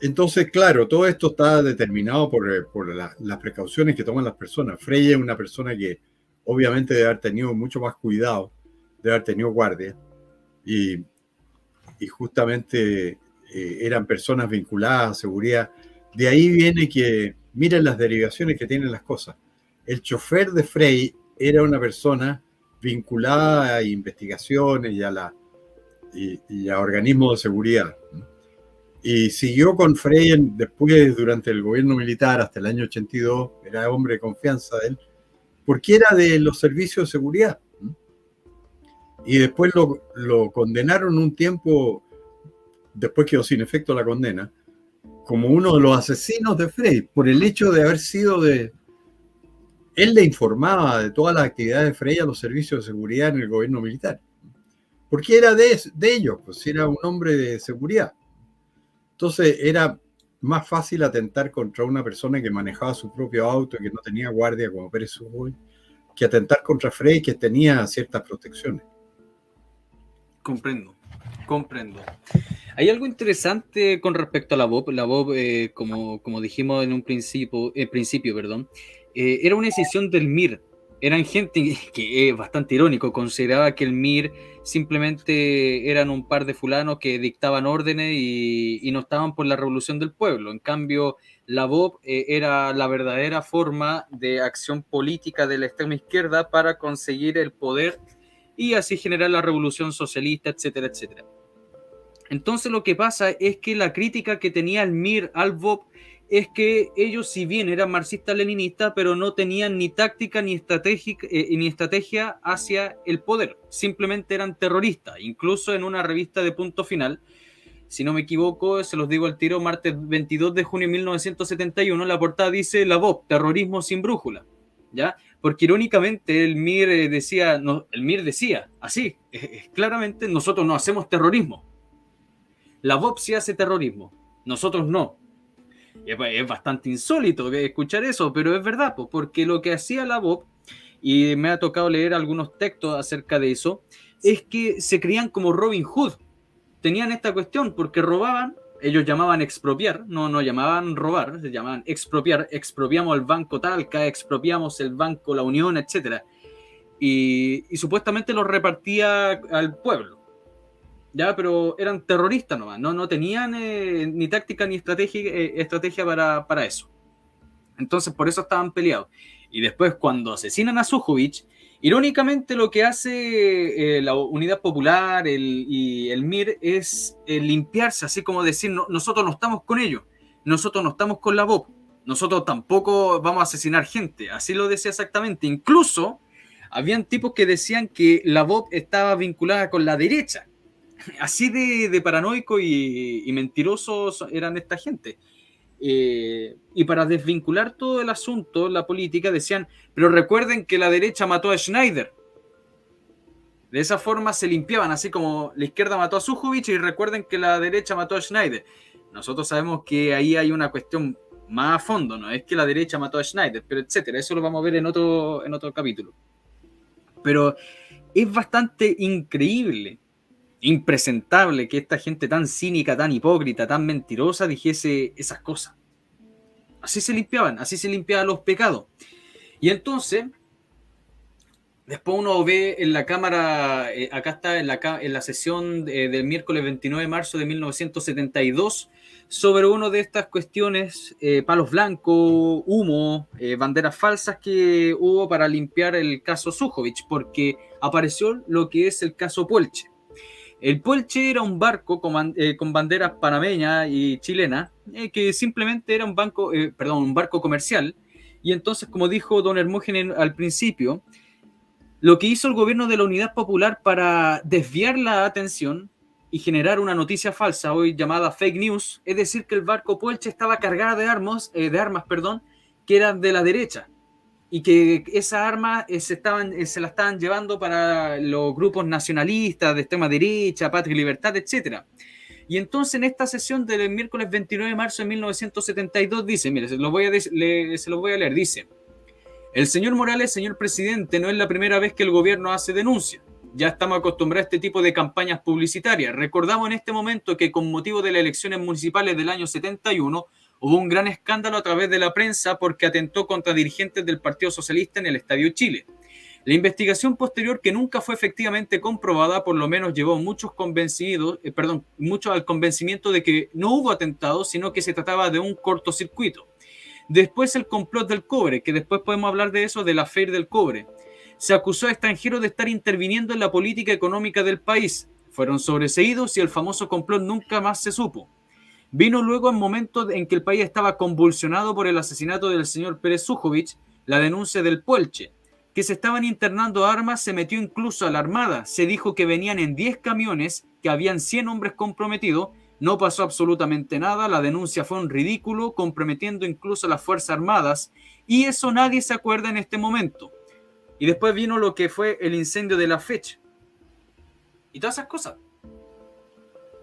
Entonces, claro, todo esto está determinado por las precauciones que toman las personas. Frey es una persona que obviamente debe haber tenido mucho más cuidado, debe haber tenido guardia, y justamente eran personas vinculadas a seguridad. De ahí viene que, miren las derivaciones que tienen las cosas. El chofer de Frey era una persona vinculada a investigaciones y a organismos de seguridad. Y siguió con Frey después, durante el gobierno militar, hasta el año 82, era hombre de confianza de él, porque era de los servicios de seguridad. Y después lo condenaron un tiempo, después quedó sin efecto la condena, como uno de los asesinos de Frey, por el hecho de haber sido Él le informaba de todas las actividades de Frey a los servicios de seguridad en el gobierno militar. Porque era de ellos, pues era un hombre de seguridad. Entonces era más fácil atentar contra una persona que manejaba su propio auto y que no tenía guardia como Pérez Sujoy, que atentar contra Frey, que tenía ciertas protecciones. Comprendo. Hay algo interesante con respecto a la BOP. La BOP, como dijimos en un principio, era una decisión del MIR. Eran gente que es bastante irónico, consideraba que el MIR simplemente eran un par de fulanos que dictaban órdenes y no estaban por la revolución del pueblo. En cambio, la BOP era la verdadera forma de acción política de la extrema izquierda para conseguir el poder y así generar la revolución socialista, etcétera, etcétera. Entonces lo que pasa es que la crítica que tenía el MIR al BOP es que ellos, si bien eran marxistas-leninistas, pero no tenían ni táctica ni estrategia hacia el poder. Simplemente eran terroristas. Incluso en una revista de Punto Final, si no me equivoco, se los digo al tiro, martes 22 de junio de 1971, la portada dice la BOP, terrorismo sin brújula. ¿Ya? Porque irónicamente el MIR decía así, claramente, nosotros no hacemos terrorismo. La BOP sí hace terrorismo, nosotros no. Es bastante insólito escuchar eso, pero es verdad, porque lo que hacía la BOP, y me ha tocado leer algunos textos acerca de eso, es que se creían como Robin Hood. Tenían esta cuestión porque robaban, ellos llamaban expropiar, no llamaban robar, se llamaban expropiar, expropiamos el banco Talca, expropiamos el banco La Unión, etc. Y supuestamente los repartía al pueblo. Ya, pero eran terroristas nomás, no tenían ni táctica ni estrategia para eso. Entonces por eso estaban peleados. Y después cuando asesinan a Sujovic, irónicamente lo que hace la Unidad Popular y el MIR es limpiarse, así como decir, nosotros no estamos con ellos, nosotros no estamos con la BOP, nosotros tampoco vamos a asesinar gente, así lo decía exactamente. Incluso habían tipos que decían que la BOP estaba vinculada con la derecha. Así de paranoico y mentirosos eran esta gente. Y para desvincular todo el asunto, la política, decían, pero recuerden que la derecha mató a Schneider. De esa forma se limpiaban, así como la izquierda mató a Sujovic y recuerden que la derecha mató a Schneider. Nosotros sabemos que ahí hay una cuestión más a fondo, no es que la derecha mató a Schneider, pero etcétera. Eso lo vamos a ver en otro capítulo. Pero es bastante increíble, impresentable que esta gente tan cínica, tan hipócrita, tan mentirosa dijese esas cosas. Así se limpiaban los pecados. Y entonces, después uno ve en la cámara, acá está en la sesión del miércoles 29 de marzo de 1972, sobre una de estas cuestiones, palos blancos, humo, banderas falsas que hubo para limpiar el caso Sujovic, porque apareció lo que es el caso Puelche. El Puelche era un barco con banderas panameñas y chilenas, que simplemente era un barco comercial. Y entonces, como dijo don Hermógenes al principio, lo que hizo el gobierno de la Unidad Popular para desviar la atención y generar una noticia falsa, hoy llamada fake news, es decir, que el barco Puelche estaba cargada de armas, que eran de la derecha, y que esas armas se la estaban llevando para los grupos nacionalistas de extrema derecha, Patria y Libertad, etc. Y entonces en esta sesión del miércoles 29 de marzo de 1972 dice, mire, se los voy a leer, dice: el señor Morales, señor presidente, no es la primera vez que el gobierno hace denuncia. Ya estamos acostumbrados a este tipo de campañas publicitarias. Recordamos en este momento que con motivo de las elecciones municipales del año 71 hubo un gran escándalo a través de la prensa porque atentó contra dirigentes del Partido Socialista en el Estadio Chile. La investigación posterior, que nunca fue efectivamente comprobada, por lo menos llevó muchos al convencimiento de que no hubo atentado, sino que se trataba de un cortocircuito. Después el complot del cobre, que después podemos hablar de eso, del affair del cobre. Se acusó a extranjeros de estar interviniendo en la política económica del país. Fueron sobreseídos y el famoso complot nunca más se supo. Vino luego en momentos en que el país estaba convulsionado por el asesinato del señor Pérez Sujovic, la denuncia del Puelche, que se estaban internando armas, se metió incluso a la Armada. Se dijo que venían en 10 camiones, que habían 100 hombres comprometidos. No pasó absolutamente nada, la denuncia fue un ridículo, comprometiendo incluso a las Fuerzas Armadas, y eso nadie se acuerda en este momento. Y después vino lo que fue el incendio de la fecha. Y todas esas cosas.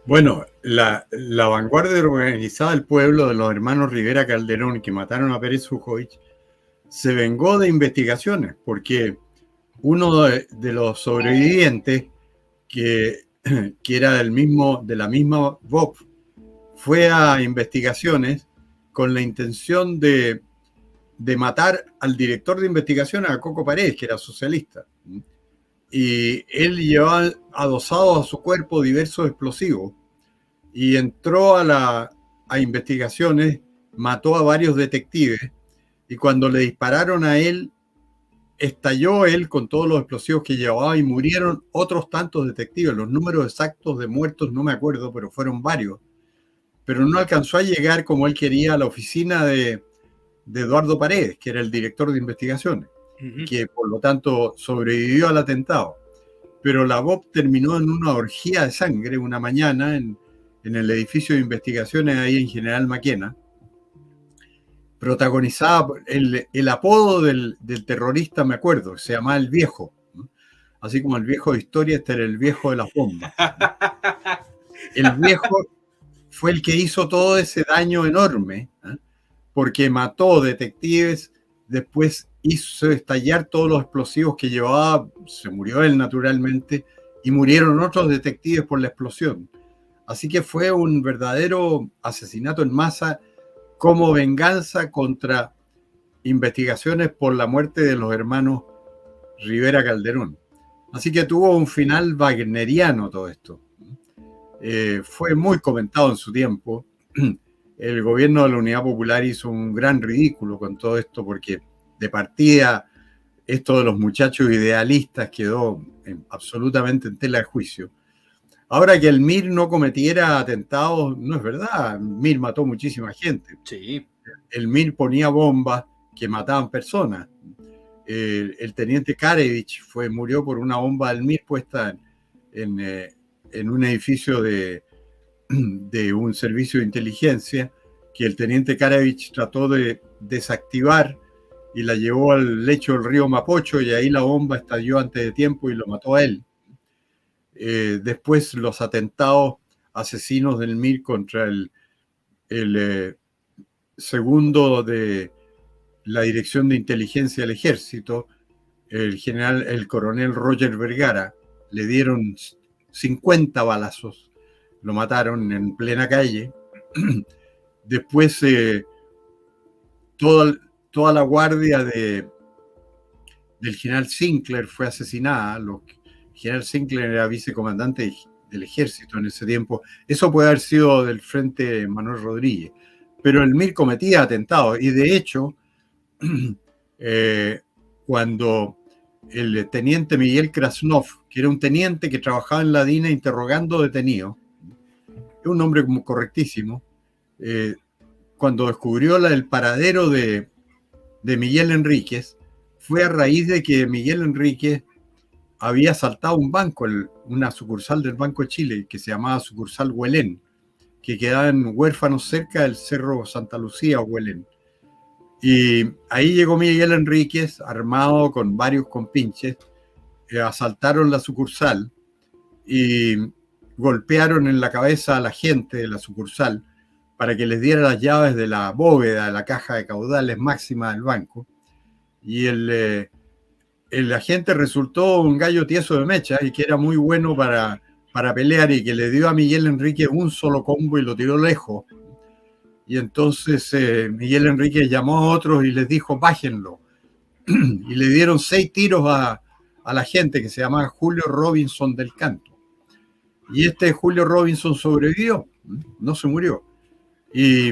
Bueno, la vanguardia organizada del pueblo de los hermanos Rivera Calderón, que mataron a Pérez Sujovic, se vengó de investigaciones, porque uno de los sobrevivientes, que era de la misma BOP, fue a investigaciones con la intención de matar al director de investigaciones, a Coco Paredes, que era socialista. Y él llevaba adosados a su cuerpo diversos explosivos y entró a investigaciones, mató a varios detectives, y cuando le dispararon a él, estalló él con todos los explosivos que llevaba y murieron otros tantos detectives. Los números exactos de muertos no me acuerdo, pero fueron varios. Pero no alcanzó a llegar como él quería a la oficina de Eduardo Paredes, que era el director de investigaciones, que por lo tanto sobrevivió al atentado. Pero la BOP terminó en una orgía de sangre una mañana en el edificio de investigaciones ahí en General Maquena, protagonizada por el apodo del terrorista, me acuerdo, se llamaba El Viejo. Así como el viejo de historia, este era el viejo de las bombas. El viejo fue el que hizo todo ese daño enorme, porque mató detectives, después hizo estallar todos los explosivos que llevaba, se murió él naturalmente, y murieron otros detectives por la explosión. Así que fue un verdadero asesinato en masa como venganza contra investigaciones por la muerte de los hermanos Rivera Calderón. Así que tuvo un final wagneriano todo esto. Fue muy comentado en su tiempo. El gobierno de la Unidad Popular hizo un gran ridículo con todo esto, porque de partida esto de los muchachos idealistas quedó absolutamente en tela de juicio. Ahora, que el MIR no cometiera atentados, no es verdad. El MIR mató muchísima gente. Sí. El MIR ponía bombas que mataban personas. El teniente Karevich murió por una bomba del MIR puesta en un edificio de un servicio de inteligencia, que el teniente Karevich trató de desactivar y la llevó al lecho del río Mapocho, y ahí la bomba estalló antes de tiempo y lo mató a él. Después los atentados asesinos del MIR contra el segundo de la Dirección de Inteligencia del Ejército, el coronel Roger Vergara. Le dieron 50 balazos, lo mataron en plena calle. Después toda la guardia del general Sinclair fue asesinada. El general Sinclair era vicecomandante del ejército en ese tiempo. Eso puede haber sido del frente Manuel Rodríguez. Pero el MIR cometía atentados y de hecho, cuando el teniente Miguel Krasnov, que era un teniente que trabajaba en la DINA interrogando detenidos, es un hombre correctísimo, cuando descubrió el paradero de Miguel Enríquez, fue a raíz de que Miguel Enríquez había asaltado un banco, una sucursal del Banco de Chile, que se llamaba sucursal Huelén, que quedaba en Huérfanos cerca del Cerro Santa Lucía o Huelén. Y ahí llegó Miguel Enríquez, armado con varios compinches, asaltaron la sucursal y golpearon en la cabeza a la gente de la sucursal para que les diera las llaves de la bóveda, de la caja de caudales máxima del banco. Y el agente resultó un gallo tieso de mecha y que era muy bueno para pelear y que le dio a Miguel Enríquez un solo combo y lo tiró lejos. Y entonces Miguel Enríquez llamó a otros y les dijo, bájenlo. Y le dieron 6 tiros a la gente que se llamaba Julio Robinson del Canto. Y Julio Robinson sobrevivió, no se murió. Y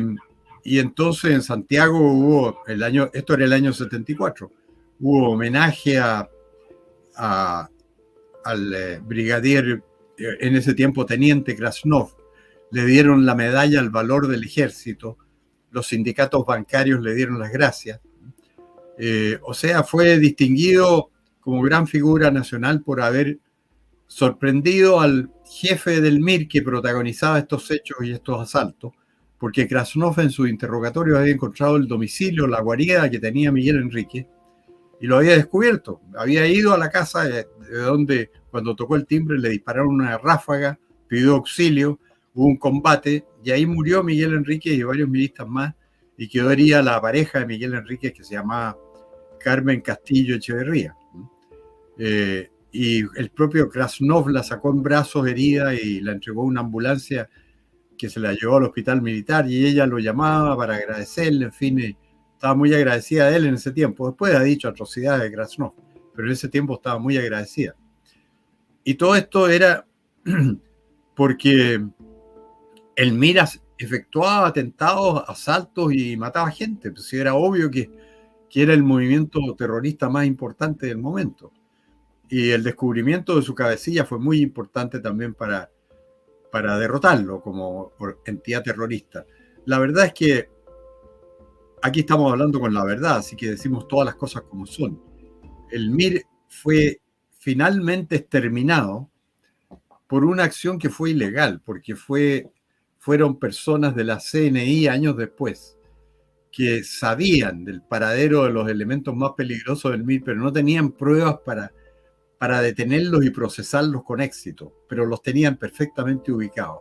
entonces en Santiago hubo esto era el año 74, hubo homenaje al brigadier, en ese tiempo teniente Krasnov. Le dieron la medalla al valor del ejército, los sindicatos bancarios le dieron las gracias. O sea, fue distinguido como gran figura nacional por haber sorprendido al jefe del MIR que protagonizaba estos hechos y estos asaltos, porque Krasnov en su interrogatorio había encontrado el domicilio, la guarida que tenía Miguel Enríquez, y lo había descubierto. Había ido a la casa de donde, cuando tocó el timbre, le dispararon una ráfaga, pidió auxilio, hubo un combate, y ahí murió Miguel Enríquez y varios milistas más, y quedó herida la pareja de Miguel Enríquez, que se llamaba Carmen Castillo Echeverría. Y el propio Krasnov la sacó en brazos herida y la entregó a una ambulancia que se la llevó al hospital militar, y ella lo llamaba para agradecerle, en fin, estaba muy agradecida de él en ese tiempo. Después ha dicho atrocidades de Krasnov, pero en ese tiempo estaba muy agradecida. Y todo esto era porque el MIR efectuaba atentados, asaltos y mataba gente. Pues era obvio que era el movimiento terrorista más importante del momento. Y el descubrimiento de su cabecilla fue muy importante también para derrotarlo como entidad terrorista. La verdad es que aquí estamos hablando con la verdad, así que decimos todas las cosas como son. El MIR fue finalmente exterminado por una acción que fue ilegal, porque fueron personas de la CNI años después que sabían del paradero de los elementos más peligrosos del MIR, pero no tenían pruebas para detenerlos y procesarlos con éxito, pero los tenían perfectamente ubicados.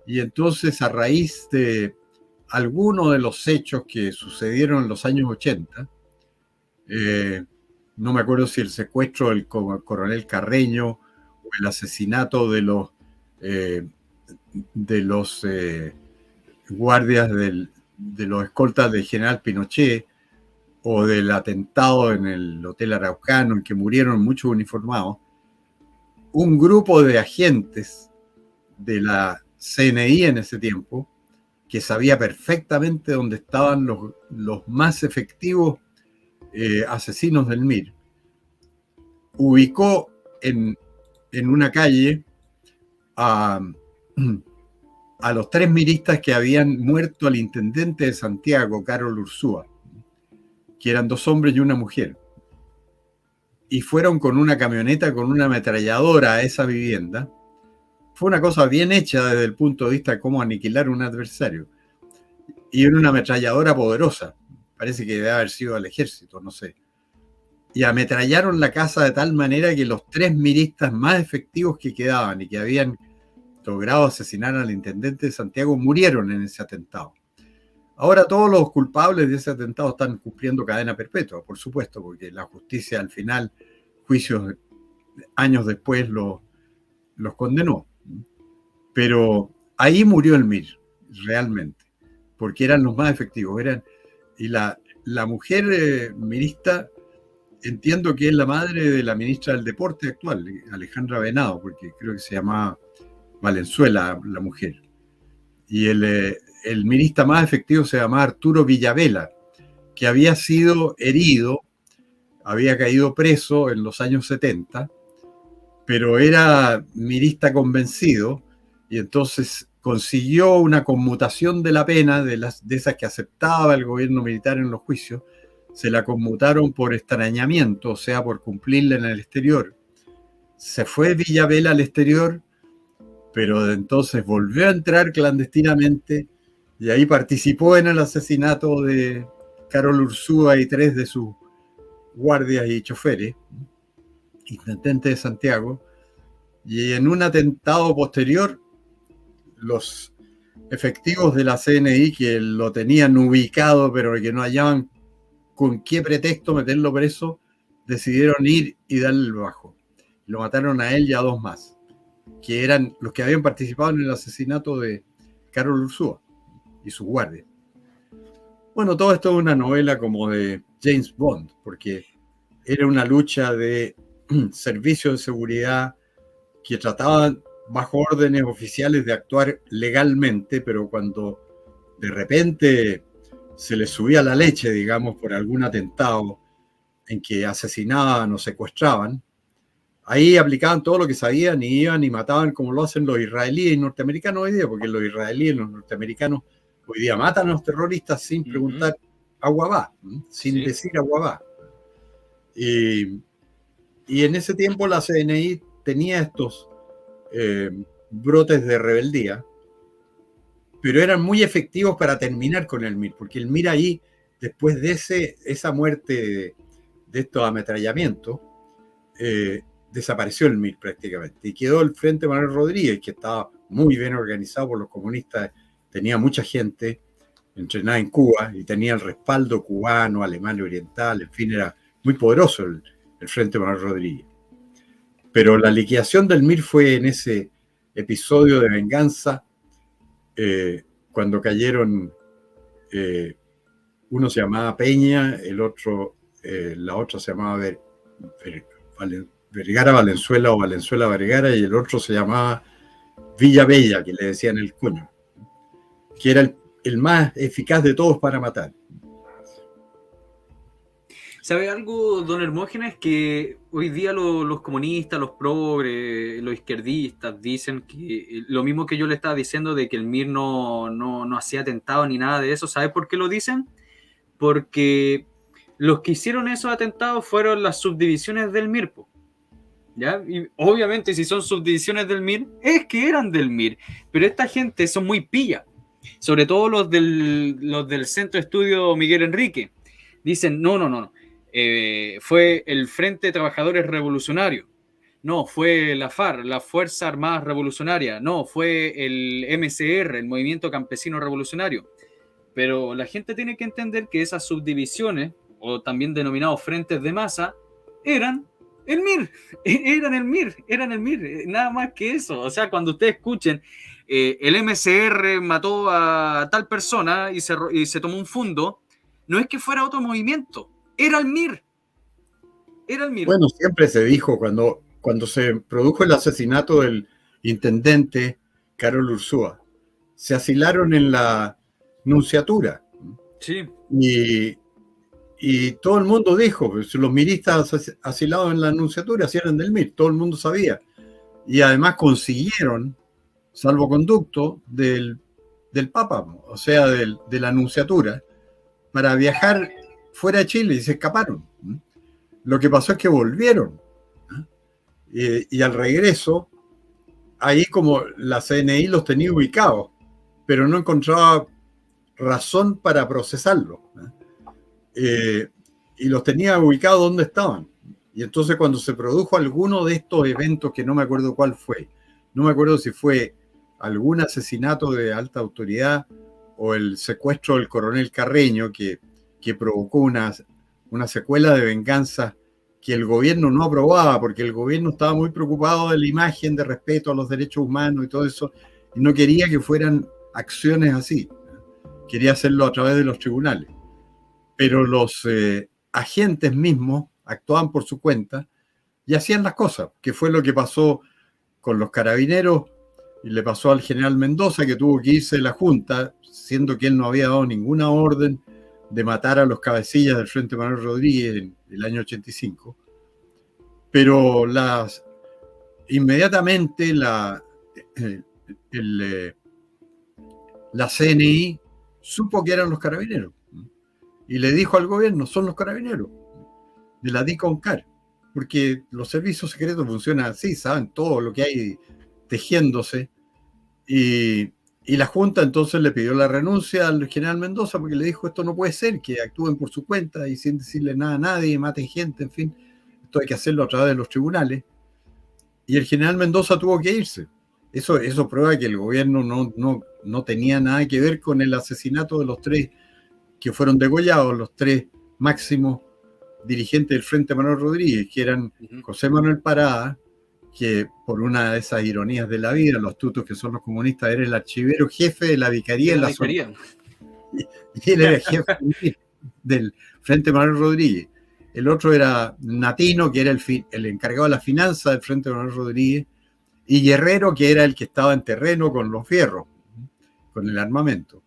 Y entonces, a raíz de algunos de los hechos que sucedieron en los años 80, no me acuerdo si el secuestro del coronel Carreño o el asesinato de los guardias de los escoltas del general Pinochet, o del atentado en el Hotel Araucano en que murieron muchos uniformados, un grupo de agentes de la CNI en ese tiempo, que sabía perfectamente dónde estaban los más efectivos asesinos del MIR, ubicó en una calle a los 3 miristas que habían muerto al intendente de Santiago, Carol Ursúa, que eran 2 hombres y una mujer. Y fueron con una camioneta, con una ametralladora a esa vivienda. Fue una cosa bien hecha desde el punto de vista de cómo aniquilar a un adversario. Y era una ametralladora poderosa. Parece que debe haber sido al ejército, no sé. y ametrallaron la casa de tal manera que los 3 miristas más efectivos que quedaban y que habían logrado asesinar al intendente de Santiago murieron en ese atentado. Ahora todos los culpables de ese atentado están cumpliendo cadena perpetua, por supuesto, porque la justicia al final, juicios años después, los condenó. Pero ahí murió el MIR, realmente, porque eran los más efectivos. Y la mujer mirista, entiendo que es la madre de la ministra del Deporte actual, Alejandra Venado, porque creo que se llamaba Valenzuela la mujer. Y el mirista más efectivo se llamaba Arturo Villavela, que había sido herido, había caído preso en los años 70, pero era mirista convencido y entonces consiguió una conmutación de la pena de esas que aceptaba el gobierno militar en los juicios. Se la conmutaron por extrañamiento, o sea, por cumplirla en el exterior. Se fue Villavela al exterior, pero de entonces volvió a entrar clandestinamente y ahí participó en el asesinato de Carol Ursúa y 3 de sus guardias y choferes, intendente de Santiago, y en un atentado posterior, los efectivos de la CNI que lo tenían ubicado, pero que no hallaban con qué pretexto meterlo preso, decidieron ir y darle el bajo. Lo mataron a él y a 2 más, que eran los que habían participado en el asesinato de Carol Ursúa y sus guardias. Bueno, todo esto es una novela como de James Bond, porque era una lucha de servicios de seguridad que trataban bajo órdenes oficiales de actuar legalmente, pero cuando de repente se les subía la leche, digamos, por algún atentado en que asesinaban o secuestraban, ahí aplicaban todo lo que sabían y iban y mataban como lo hacen los israelíes y norteamericanos hoy día, porque los israelíes y los norteamericanos hoy día matan a los terroristas sin preguntar agua va, sin decir agua va. Y en ese tiempo la CNI tenía estos brotes de rebeldía, pero eran muy efectivos para terminar con el MIR, porque el MIR ahí, después de esa muerte de estos ametrallamientos, desapareció el MIR prácticamente y quedó el Frente Manuel Rodríguez, que estaba muy bien organizado por los comunistas, tenía mucha gente entrenada en Cuba y tenía el respaldo cubano, alemán y oriental, en fin, era muy poderoso el Frente Manuel Rodríguez. Pero la liquidación del MIR fue en ese episodio de venganza, cuando cayeron, uno se llamaba Peña, el otro, la otra se llamaba Vergara Valenzuela o Valenzuela Vergara, y el otro se llamaba Villa Bella, que le decían el coño, que era el más eficaz de todos para matar. ¿Sabe algo, don Hermógenes? Que hoy día los comunistas, los progres, los izquierdistas dicen que lo mismo que yo le estaba diciendo de que el MIR no hacía atentados ni nada de eso. ¿Sabe por qué lo dicen? Porque los que hicieron esos atentados fueron las subdivisiones del MIR, ¿ya? Y obviamente si son subdivisiones del MIR, es que eran del MIR. Pero esta gente son muy pillas, sobre todo los del Centro de Estudio Miguel Enrique. Dicen, no. Fue el Frente de Trabajadores Revolucionarios, no, fue la FARC, la Fuerza Armada Revolucionaria, no, fue el MCR, el Movimiento Campesino Revolucionario. Pero la gente tiene que entender que esas subdivisiones, o también denominados frentes de masa, eran el MIR, eran el MIR, nada más que eso. O sea, cuando ustedes escuchen el MCR mató a tal persona y se tomó un fundo, no es que fuera otro movimiento, era el MIR. Era el MIR. Bueno, siempre se dijo cuando se produjo el asesinato del intendente Carol Ursúa, se asilaron en la nunciatura. Sí. Y todo el mundo dijo, pues, los miristas asilados en la nunciatura si eran del MIR, todo el mundo sabía. Y además consiguieron salvoconducto del Papa, o sea, de la nunciatura, para viajar fuera de Chile y se escaparon. Lo que pasó es que volvieron. Y al regreso, ahí como la CNI los tenía ubicados, pero no encontraba razón para procesarlo. y los tenía ubicados donde estaban. Y entonces cuando se produjo alguno de estos eventos, que no me acuerdo cuál fue, no me acuerdo si fue algún asesinato de alta autoridad o el secuestro del coronel Carreño, que provocó una secuela de venganza que el gobierno no aprobaba, porque el gobierno estaba muy preocupado de la imagen de respeto a los derechos humanos y todo eso, y no quería que fueran acciones así, quería hacerlo a través de los tribunales. Pero los agentes mismos actuaban por su cuenta y hacían las cosas, que fue lo que pasó con los carabineros y le pasó al general Mendoza, que tuvo que irse de la Junta, siendo que él no había dado ninguna orden de matar a los cabecillas del Frente Manuel Rodríguez en el año 85. Pero inmediatamente la CNI supo que eran los carabineros y le dijo al gobierno, son los carabineros de la DICONCAR, porque los servicios secretos funcionan así, saben todo lo que hay tejiéndose, y la Junta entonces le pidió la renuncia al general Mendoza porque le dijo, esto no puede ser, que actúen por su cuenta y sin decirle nada a nadie, maten gente, en fin, esto hay que hacerlo a través de los tribunales. Y el general Mendoza tuvo que irse. Eso prueba que el gobierno no tenía nada que ver con el asesinato de los 3 que fueron degollados, los 3 máximos dirigentes del Frente Manuel Rodríguez, que eran José Manuel Parada, que por una de esas ironías de la vida, los astutos que son los comunistas, era el archivero jefe de la vicaría en la zona. Y él era el jefe del Frente Manuel Rodríguez. El otro era Natino, que era el encargado de la finanza del Frente Manuel Rodríguez, y Guerrero, que era el que estaba en terreno con los fierros, con el armamento.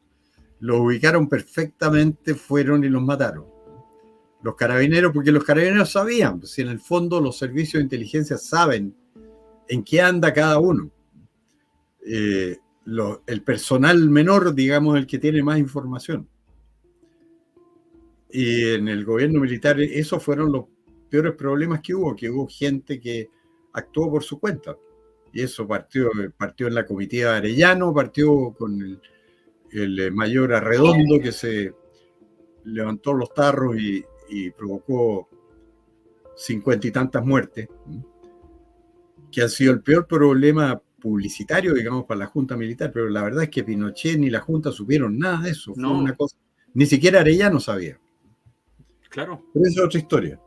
Los ubicaron perfectamente, fueron y los mataron. Los carabineros, porque los carabineros sabían, si en el fondo los servicios de inteligencia saben en qué anda cada uno. El personal menor, digamos, el que tiene más información. Y en el gobierno militar, esos fueron los peores problemas que hubo gente que actuó por su cuenta. Y eso partió en la comitiva de Arellano, partió con el mayor Arredondo, que se levantó los tarros y provocó 50 y tantas muertes, que ha sido el peor problema publicitario, digamos, para la Junta Militar. Pero la verdad es que Pinochet ni la Junta supieron nada de eso. Fue una cosa, ni siquiera Arellano sabía. Claro. Pero esa es otra historia.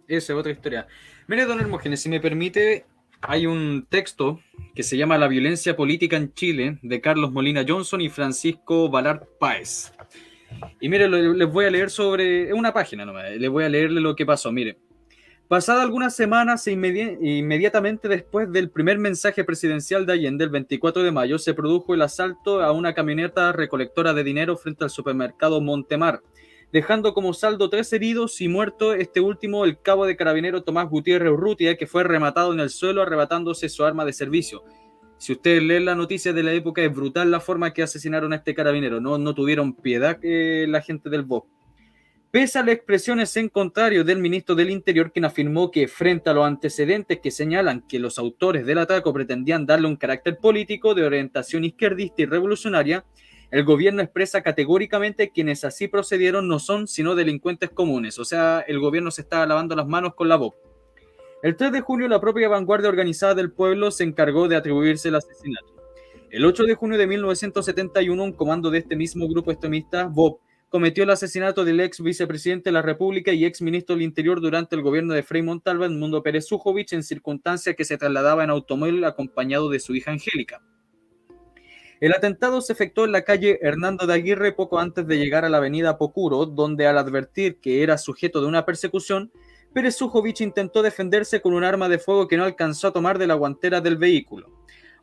Esa es otra historia. Mire, don Hermógenes, si me permite, hay un texto que se llama La violencia política en Chile, de Carlos Molina Johnson y Francisco Balart Páez. Y mire, les voy a leer sobre una página nomás, les voy a leerle lo que pasó. Mire, pasada algunas semanas inmediatamente después del primer mensaje presidencial de Allende, el 24 de mayo, se produjo el asalto a una camioneta recolectora de dinero frente al supermercado Montemar, dejando como saldo 3 heridos y muerto este último, el cabo de carabinero Tomás Gutiérrez Urrutia, que fue rematado en el suelo arrebatándose su arma de servicio. Si ustedes leen la noticia de la época, es brutal la forma que asesinaron a este carabinero. No tuvieron piedad la gente del BOP. Pese a las expresiones en contrario del ministro del Interior, quien afirmó que frente a los antecedentes que señalan que los autores del ataque pretendían darle un carácter político de orientación izquierdista y revolucionaria, el gobierno expresa categóricamente que quienes así procedieron no son sino delincuentes comunes. O sea, el gobierno se está lavando las manos con la BOP. El 3 de junio, la propia Vanguardia Organizada del Pueblo se encargó de atribuirse el asesinato. El 8 de junio de 1971, un comando de este mismo grupo extremista, BOP, cometió el asesinato del ex vicepresidente de la República y ex ministro del Interior durante el gobierno de Frei Montalva, Edmundo Pérez Sujovic, en circunstancias que se trasladaba en automóvil acompañado de su hija Angélica. El atentado se efectuó en la calle Hernando de Aguirre poco antes de llegar a la avenida Pocuro, donde al advertir que era sujeto de una persecución, Pérez Sujovic intentó defenderse con un arma de fuego que no alcanzó a tomar de la guantera del vehículo.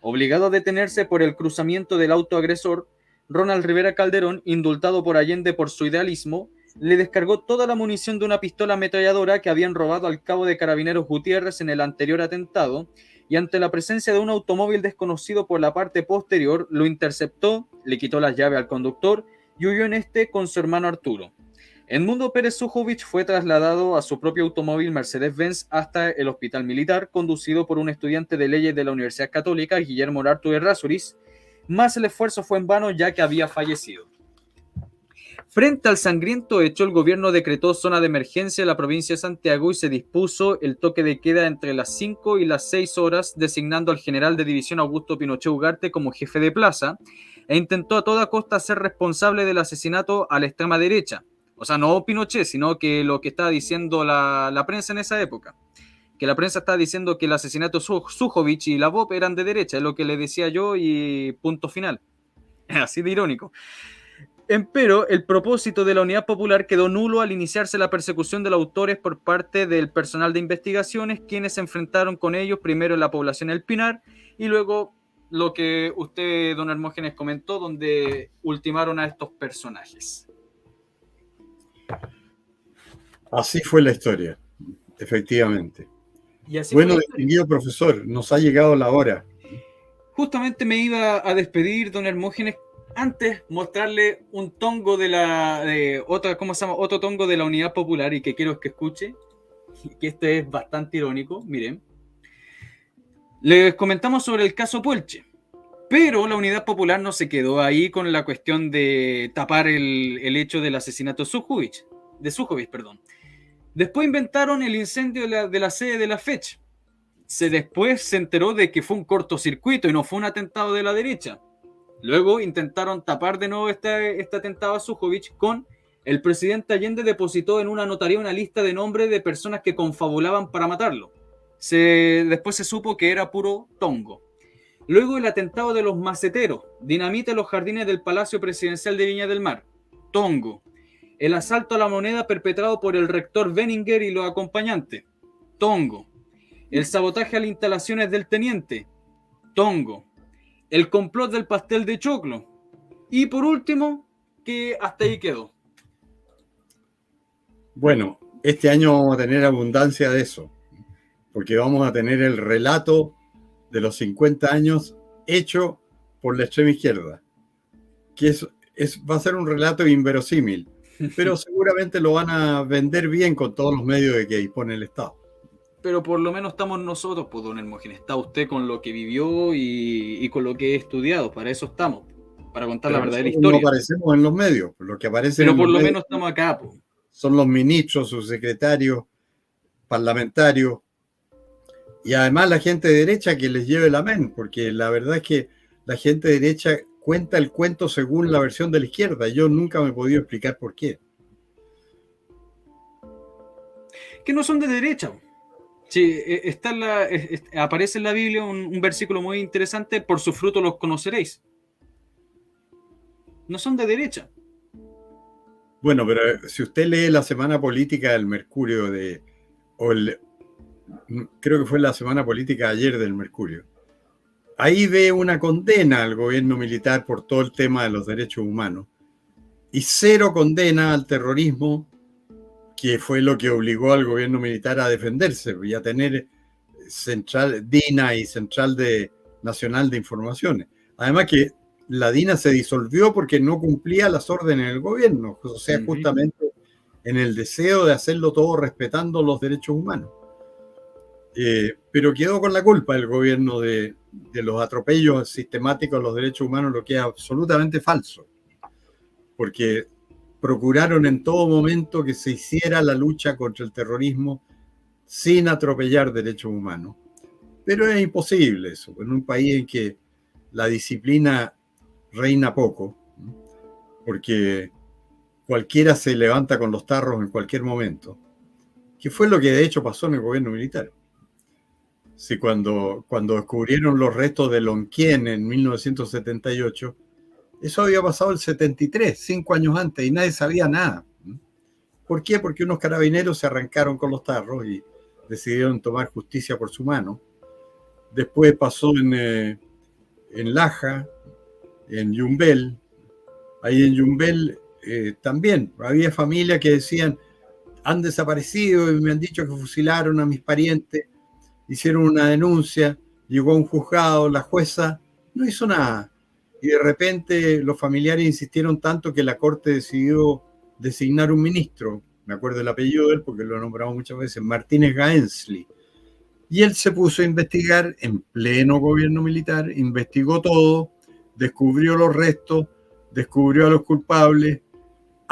Obligado a detenerse por el cruzamiento del auto agresor, Ronald Rivera Calderón, indultado por Allende por su idealismo, le descargó toda la munición de una pistola ametralladora que habían robado al cabo de carabineros Gutiérrez en el anterior atentado, y ante la presencia de un automóvil desconocido por la parte posterior, lo interceptó, le quitó las llaves al conductor y huyó en este con su hermano Arturo. Edmundo Pérez Sujovic fue trasladado a su propio automóvil Mercedes-Benz hasta el hospital militar, conducido por un estudiante de leyes de la Universidad Católica, Guillermo Arturo Errázuriz, más el esfuerzo fue en vano ya que había fallecido. Frente al sangriento hecho, el gobierno decretó zona de emergencia en la provincia de Santiago y se dispuso el toque de queda entre las 5 y las 6 horas, designando al general de división Augusto Pinochet Ugarte como jefe de plaza, e intentó a toda costa ser responsable del asesinato a la extrema derecha. O sea, no Pinochet, sino que lo que estaba diciendo la prensa en esa época. Que la prensa estaba diciendo que el asesinato de Sujovic y la BOP eran de derecha, es lo que le decía yo y punto final. Así de irónico. Empero, el propósito de la Unidad Popular quedó nulo al iniciarse la persecución de los autores por parte del personal de investigaciones, quienes se enfrentaron con ellos primero en la población del Pinar y luego lo que usted, don Hermógenes, comentó, donde ultimaron a estos personajes. Así fue la historia, efectivamente. Y así bueno, distinguido profesor, nos ha llegado la hora. Justamente me iba a despedir, don Hermógenes, antes mostrarle un tongo otro tongo de la Unidad Popular y que quiero que escuche, que este es bastante irónico, miren. Les comentamos sobre el caso Puelche, pero la Unidad Popular no se quedó ahí con la cuestión de tapar el hecho del asesinato de Sujovic. Después inventaron el incendio de la sede de la FECH. Después se enteró de que fue un cortocircuito y no fue un atentado de la derecha. Luego intentaron tapar de nuevo este atentado a Sujovic con el presidente Allende depositó en una notaría una lista de nombres de personas que confabulaban para matarlo. Después se supo que era puro tongo. Luego el atentado de los maceteros, dinamita en los jardines del Palacio Presidencial de Viña del Mar, tongo. El asalto a la moneda perpetrado por el rector Benninger y los acompañantes, tongo. El sabotaje a las instalaciones del teniente, tongo. El complot del pastel de choclo. Y por último, que hasta ahí quedó. Bueno, este año vamos a tener abundancia de eso, porque vamos a tener el relato de los 50 años hecho por la extrema izquierda, que va a ser un relato inverosímil, pero seguramente lo van a vender bien con todos los medios de que dispone el Estado. Pero por lo menos estamos nosotros, pues, don Hermógenes. Está usted con lo que vivió y con lo que he estudiado. Para eso estamos, para contar la verdadera historia. No aparecemos en los medios. Lo que aparece pero por lo menos estamos acá, pues. Son los ministros, sus secretarios, parlamentarios, y además la gente de derecha que les lleve el amén, porque la verdad es que la gente de derecha cuenta el cuento según la versión de la izquierda. Yo nunca me he podido explicar por qué. Que no son de derecha. Sí, aparece en la Biblia un versículo muy interesante: por su fruto los conoceréis. No son de derecha. Bueno, pero si usted lee la semana política del Mercurio, creo que fue la semana política ayer del Mercurio, ahí ve una condena al gobierno militar por todo el tema de los derechos humanos y cero condena al terrorismo, que fue lo que obligó al gobierno militar a defenderse y a tener central DINA y central nacional de informaciones. Además que la DINA se disolvió porque no cumplía las órdenes del gobierno, o sea, justamente en el deseo de hacerlo todo respetando los derechos humanos. Pero quedó con la culpa el gobierno de los atropellos sistemáticos a los derechos humanos, lo que es absolutamente falso, porque procuraron en todo momento que se hiciera la lucha contra el terrorismo sin atropellar derechos humanos. Pero es imposible eso, en un país en que la disciplina reina poco, porque cualquiera se levanta con los tarros en cualquier momento, que fue lo que de hecho pasó en el gobierno militar. Sí, cuando descubrieron los restos de Lonquien en 1978, eso había pasado el 73, 5 años antes, y nadie sabía nada. ¿Por qué? Porque unos carabineros se arrancaron con los tarros y decidieron tomar justicia por su mano. Después pasó en Laja, en Yumbel. Ahí en Yumbel también había familias que decían: han desaparecido y me han dicho que fusilaron a mis parientes. Hicieron una denuncia, llegó a un juzgado, la jueza no hizo nada. Y de repente los familiares insistieron tanto que la corte decidió designar un ministro, me acuerdo el apellido de él porque lo nombramos muchas veces, Martínez Gaensly. Y él se puso a investigar en pleno gobierno militar, investigó todo, descubrió los restos, descubrió a los culpables,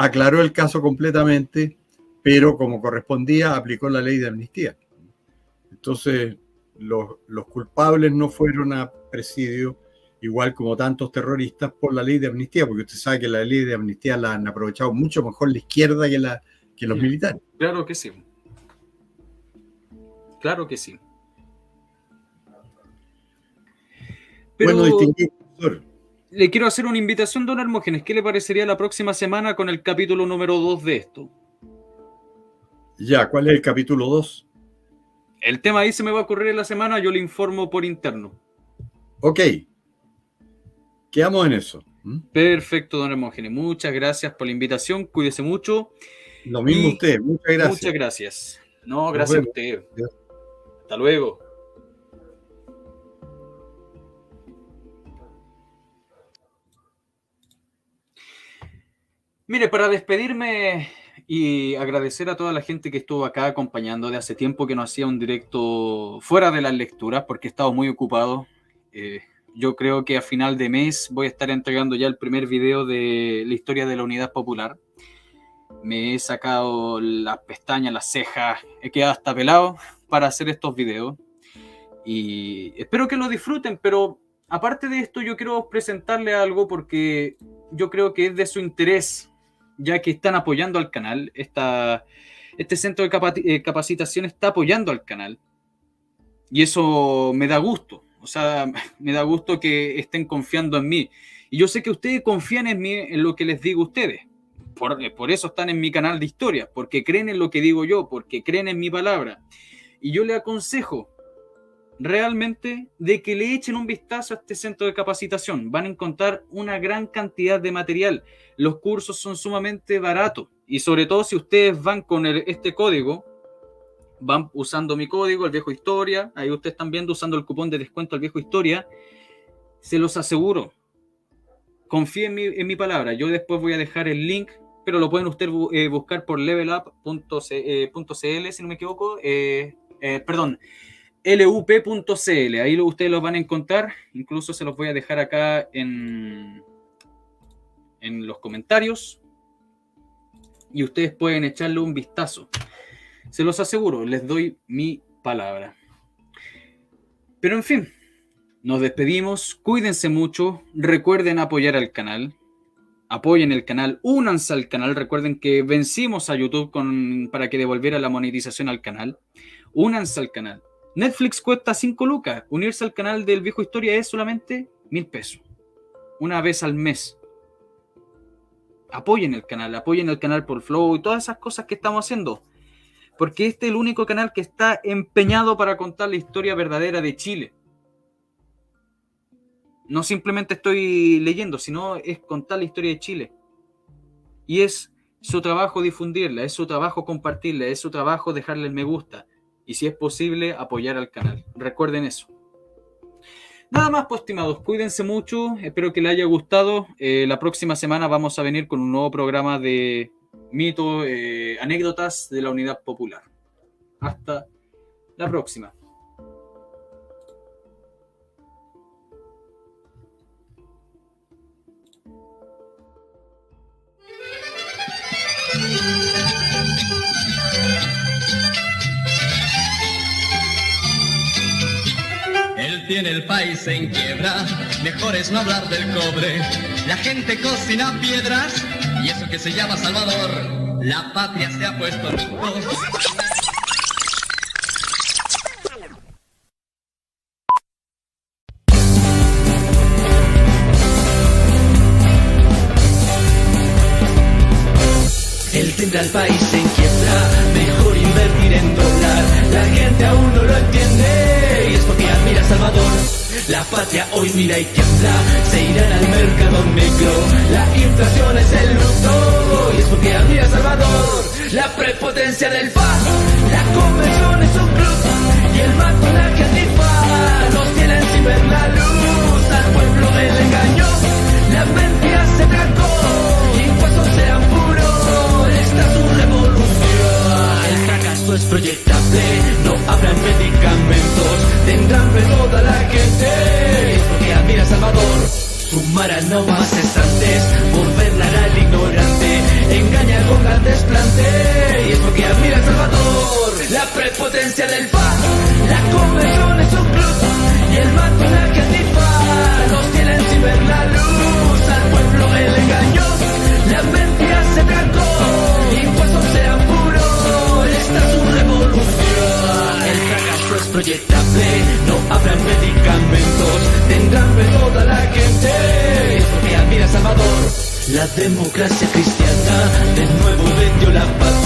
aclaró el caso completamente, pero como correspondía, aplicó la ley de amnistía. Entonces, los culpables no fueron a presidio, igual como tantos terroristas, por la ley de amnistía, porque usted sabe que la ley de amnistía la han aprovechado mucho mejor la izquierda que los militares. Claro que sí. Claro que sí. Pero bueno, distinguido profesor, le quiero hacer una invitación, don Hermógenes. ¿Qué le parecería la próxima semana con el capítulo número 2 de esto? ya, ¿cuál es el capítulo 2? El tema ahí se me va a ocurrir en la semana, yo le informo por interno. Ok, quedamos en eso. Perfecto, don Hermógenes. Muchas gracias por la invitación. Cuídese mucho. Lo mismo usted. Muchas gracias. Muchas gracias. No, gracias a usted. Hasta luego. Mire, para despedirme y agradecer a toda la gente que estuvo acá acompañando, de hace tiempo que no hacía un directo fuera de las lecturas porque he estado muy ocupado. Yo creo que a final de mes voy a estar entregando ya el primer video de la historia de la Unidad Popular. Me he sacado las pestañas, las cejas, he quedado hasta pelado para hacer estos videos. Y espero que lo disfruten, pero aparte de esto yo quiero presentarle algo porque yo creo que es de su interés, ya que están apoyando al canal. Este centro de capacitación está apoyando al canal. Y eso me da gusto. O sea, me da gusto que estén confiando en mí. Y yo sé que ustedes confían en mí, en lo que les digo a ustedes. Por eso están en mi canal de historia, porque creen en lo que digo yo, porque creen en mi palabra. Y yo les aconsejo realmente de que le echen un vistazo a este centro de capacitación. Van a encontrar una gran cantidad de material. Los cursos son sumamente baratos. Y sobre todo si ustedes van con este código, van usando mi código, el Viejo Historia, ahí ustedes están viendo usando el cupón de descuento el Viejo Historia, se los aseguro. Confíen en mi palabra. Yo después voy a dejar el link, pero lo pueden ustedes buscar por levelup.cl, si no me equivoco. Perdón, lup.cl. Ahí ustedes los van a encontrar. Incluso se los voy a dejar acá en los comentarios. Y ustedes pueden echarle un vistazo. Se los aseguro, les doy mi palabra. Pero en fin, nos despedimos. Cuídense mucho. Recuerden apoyar al canal. Apoyen el canal. Únanse al canal. Recuerden que vencimos a YouTube para que devolviera la monetización al canal. Únanse al canal. Netflix cuesta 5 lucas. Unirse al canal del Viejo Historia es solamente 1,000 pesos. Una vez al mes. Apoyen el canal por Flow y todas esas cosas que estamos haciendo. Porque este es el único canal que está empeñado para contar la historia verdadera de Chile. No simplemente estoy leyendo, sino es contar la historia de Chile. Y es su trabajo difundirla, es su trabajo compartirla, es su trabajo dejarle el me gusta. Y si es posible, apoyar al canal. Recuerden eso. Nada más, pues, estimados, cuídense mucho. Espero que les haya gustado. La próxima semana vamos a venir con un nuevo programa de mitos, anécdotas de la Unidad Popular. Hasta la próxima. Él tiene el país en quiebra, mejor es no hablar del cobre. La gente cocina piedras y eso que se llama Salvador. La patria se ha puesto en luto. Él tendrá el país en quiebra, mejor invertir en dólar. La gente aún no lo entiende y es porque admira a Salvador. La patria hoy mira y tiembla, se irán al mercado negro. La inflación es el luto y es porque admira a Salvador. La prepotencia del FARC, la convención es un club y el banco la Antifa nos tienen sin ver la luz. Al pueblo me le engañó, la mentira se trancó, impuestos sean puros, esta es su revolución. El fracaso es proyectable, no habrán medicamentos, tendrán hambre toda la gente, es porque admira a Salvador. Fumar a no más cesantes, por verla al ignorante, social el FA, la convención es un club y el mato la que antifa. Nos tienen sin ver la luz, al pueblo él engañó, la mentira se trancó, impuestos sean puros, esta es su revolución. El fracaso es proyectable, no habrá medicamentos, tendrán fe toda la gente, es porque admira a Salvador. La democracia cristiana de nuevo vendió la paz.